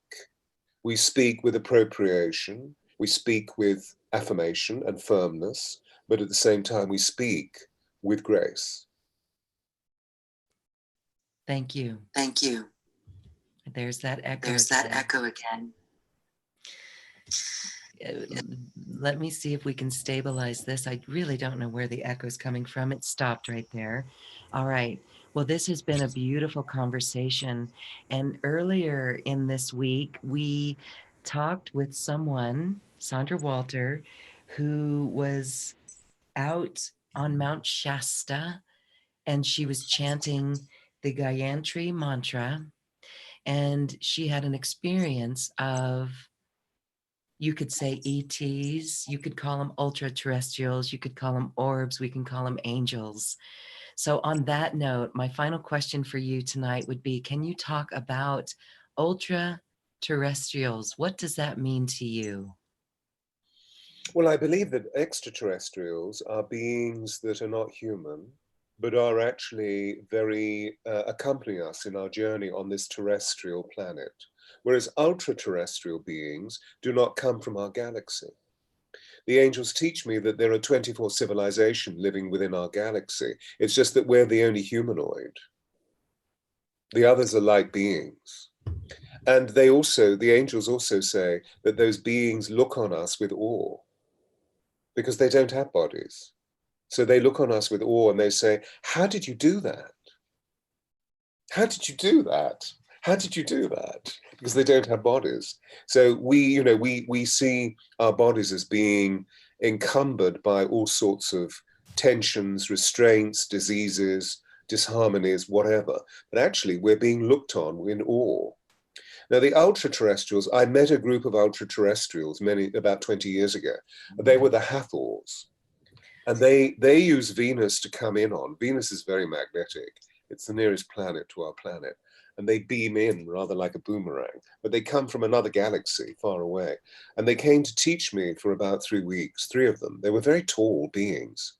with appropriation, we speak with affirmation and firmness, but at the same time we speak with grace.
Thank you.
Thank you.
There's that echo.
There's that echo again.
Let me see if we can stabilize this. I really don't know where the echo is coming from. It stopped right there. All right. Well, this has been a beautiful conversation. And earlier in this week, we talked with someone, Sandra Walter, who was out on Mount Shasta, and she was chanting the Gayatri mantra. And she had an experience of, you could say ETs, you could call them ultra terrestrials, you could call them orbs, we can call them angels. So on that note, my final question for you tonight would be, can you talk about ultra terrestrials? What does that mean to you?
Well, I believe that extraterrestrials are beings that are not human, but are actually very accompanying us in our journey on this terrestrial planet. Whereas ultra-terrestrial beings do not come from our galaxy. The angels teach me that there are 24 civilizations living within our galaxy. It's just that we're the only humanoid. The others are light beings. And the angels also say that those beings look on us with awe because they don't have bodies. So they look on us with awe and they say, how did you do that? How did you do that? How did you do that? Because they don't have bodies. So we see our bodies as being encumbered by all sorts of tensions, restraints, diseases, disharmonies, whatever. But actually, we're being looked on in awe. Now, the ultra-terrestrials, I met a group of ultra-terrestrials about 20 years ago. They were the Hathors. And they use Venus to come in on. Venus is very magnetic. It's the nearest planet to our planet. And they beam in rather like a boomerang, but they come from another galaxy far away. And they came to teach me for about 3 weeks, 3 of them. They were very tall beings.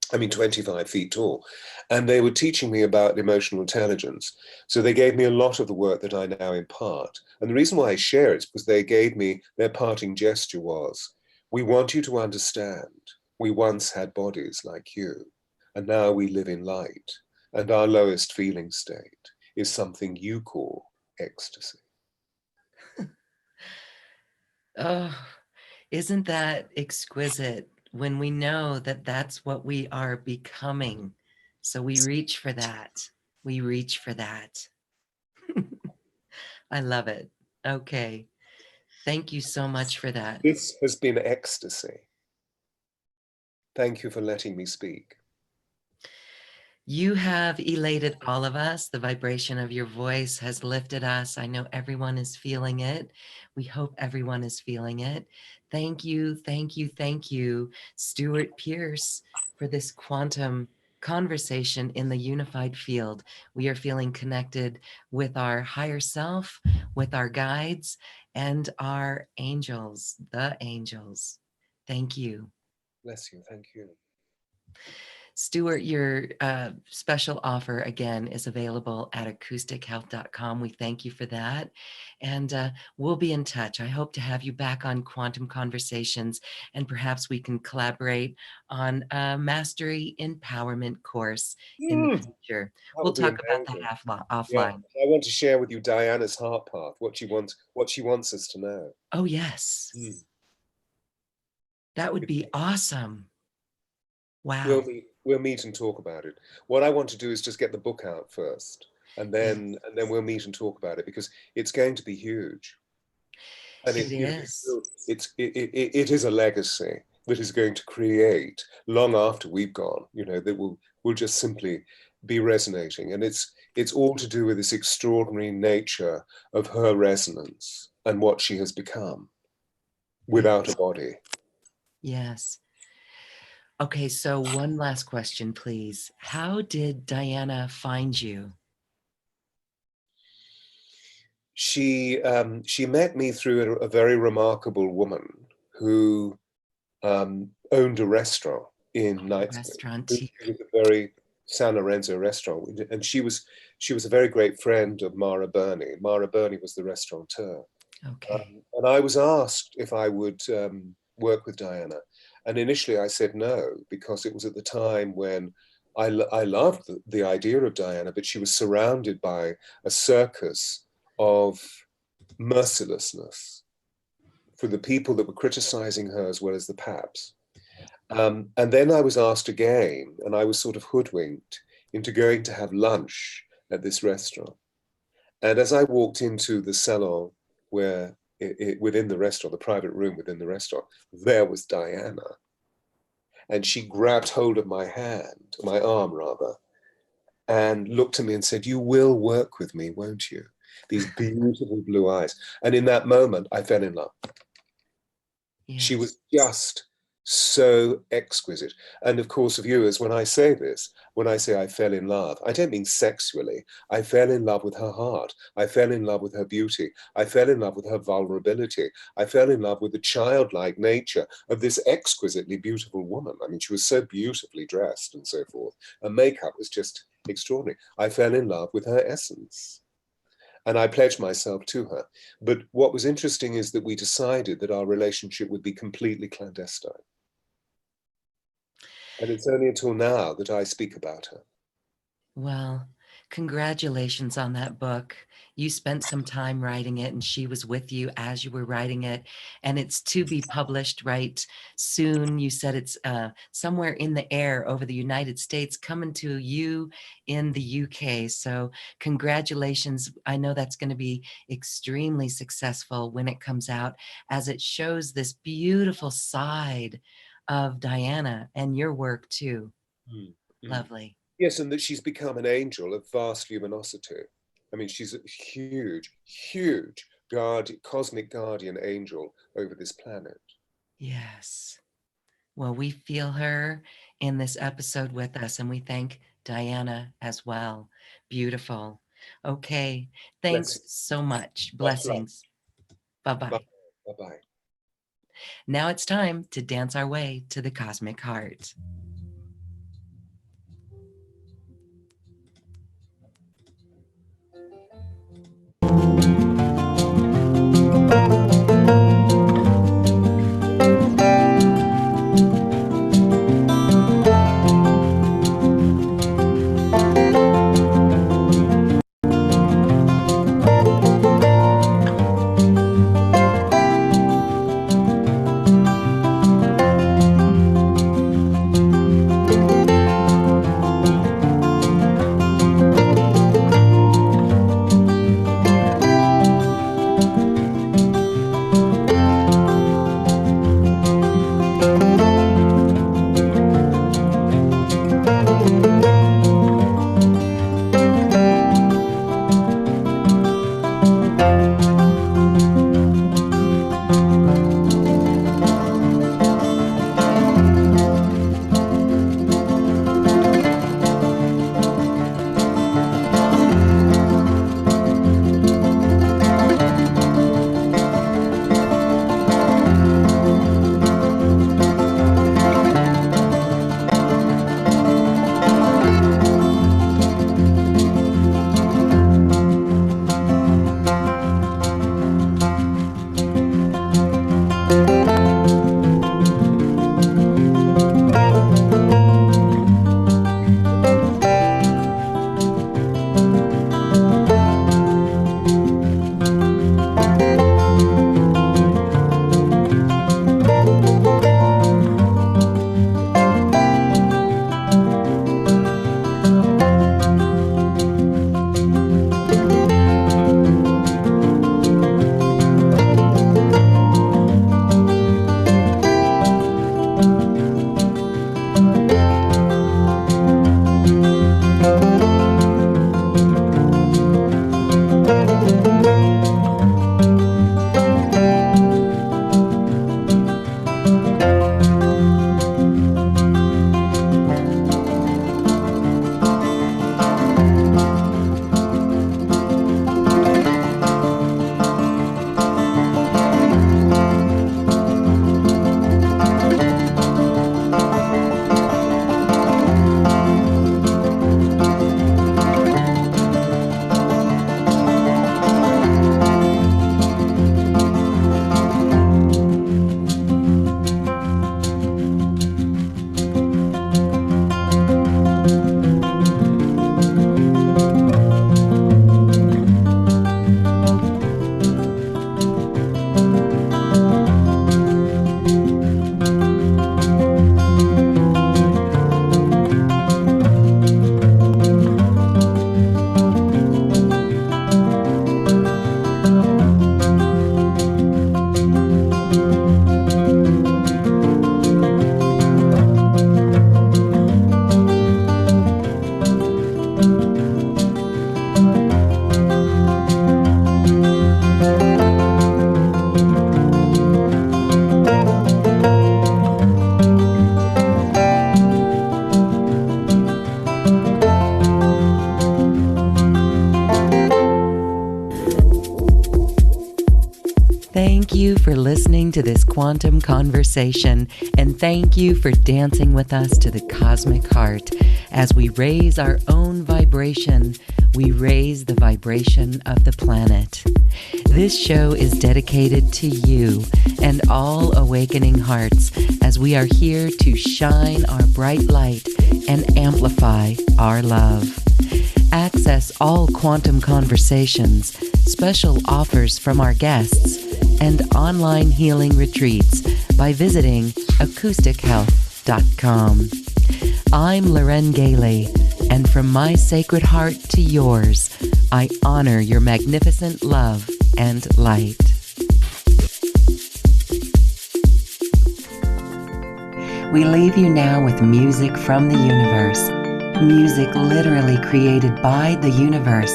25 feet tall. And they were teaching me about emotional intelligence. So they gave me a lot of the work that I now impart. And the reason why I share it is because they gave me, their parting gesture was, we want you to understand, we once had bodies like you, and now we live in light. And our lowest feeling state is something you call ecstasy.
Oh, isn't that exquisite when we know that that's what we are becoming? So we reach for that. We reach for that. I love it. Okay. Thank you so much for that.
This has been ecstasy. Thank you for letting me speak.
You have elated all of us. The vibration of your voice has lifted us. I know everyone is feeling it. We hope everyone is feeling it. Thank you, thank you, thank you, Stewart Pearce, for this quantum conversation in the unified field. We are feeling connected with our higher self, with our guides, and our angels, the angels. Thank you.
Bless you. Thank you.
Stewart, your special offer again is available at acoustichealth.com. We thank you for that. And we'll be in touch. I hope to have you back on Quantum Conversations, and perhaps we can collaborate on a mastery empowerment course in the future.
That
We'll
would be
talk about that
amazing. Yeah,
offline.
I want to share with you Diana's heart path, what she wants us to know.
Oh, yes.
Mm.
That would be awesome. Wow.
We'll meet and talk about it. What I want to do is just get the book out first, and
Yeah,
then we'll meet and talk about it, because it's going to be huge, and
it is.
it is a legacy that is going to create long after we've gone. That will just simply be resonating, and it's all to do with this extraordinary nature of her resonance and what she has become without a body.
Yes. Okay, so one last question, please. How did Diana find you?
She met me through a very remarkable woman who owned a restaurant in Knightsbridge.
Restaurateur.
It was a very San Lorenzo restaurant, and she was a very great friend of Mara Burney. Mara Burney was the restaurateur,
Okay.
and I was asked if I would work with Diana, and initially I said no, because it was at the time when I loved the idea of Diana, but she was surrounded by a circus of mercilessness for the people that were criticizing her as well as the paps. And then I was asked again, and I was sort of hoodwinked into going to have lunch at this restaurant. And as I walked into the salon where within the restaurant, the private room within the restaurant, there was Diana. And she grabbed hold of my hand, my arm rather, and looked at me and said, "You will work with me, won't you?" These beautiful blue eyes. And in that moment, I fell in love.
Yes.
She was just so exquisite. And of course, viewers, when I say this, when I say I fell in love, I don't mean sexually. I fell in love with her heart. I fell in love with her beauty. I fell in love with her vulnerability. I fell in love with the childlike nature of this exquisitely beautiful woman. I mean, she was so beautifully dressed and so forth. Her makeup was just extraordinary. I fell in love with her essence. And I pledged myself to her. But what was interesting is that we decided that our relationship would be completely clandestine. And it's only until now that I speak about her.
Well, congratulations on that book. You spent some time writing it, and she was with you as you were writing it. And it's to be published right soon. You said it's somewhere in the air over the United States, coming to you in the UK. So congratulations. I know that's going to be extremely successful when it comes out, as it shows this beautiful side of Diana and your work too.
Mm-hmm.
Lovely.
Yes, and that she's become an angel of vast luminosity. I mean, she's a huge, huge cosmic guardian angel over this planet.
Yes. Well, we feel her in this episode with us, and we thank Diana as well. Beautiful. Okay. Thanks so much. Blessings. Bye-bye.
Bye-bye.
Now it's time to dance our way to the cosmic heart. to this quantum conversation, and thank you for dancing with us to the cosmic heart. As we raise our own vibration, we raise the vibration of the planet. This show is dedicated to you and all awakening hearts, as we are here to shine our bright light and amplify our love. Access all quantum conversations, special offers from our guests, and online healing retreats by visiting acoustichealth.com. I'm Loren Gailey, and from my sacred heart to yours, I honor your magnificent love and light. We leave you now with music from the universe. Music literally created by the universe,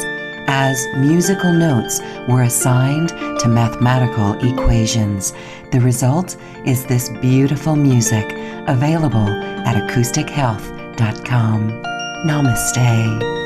as musical notes were assigned to mathematical equations. The result is this beautiful music, available at acoustichealth.com. Namaste.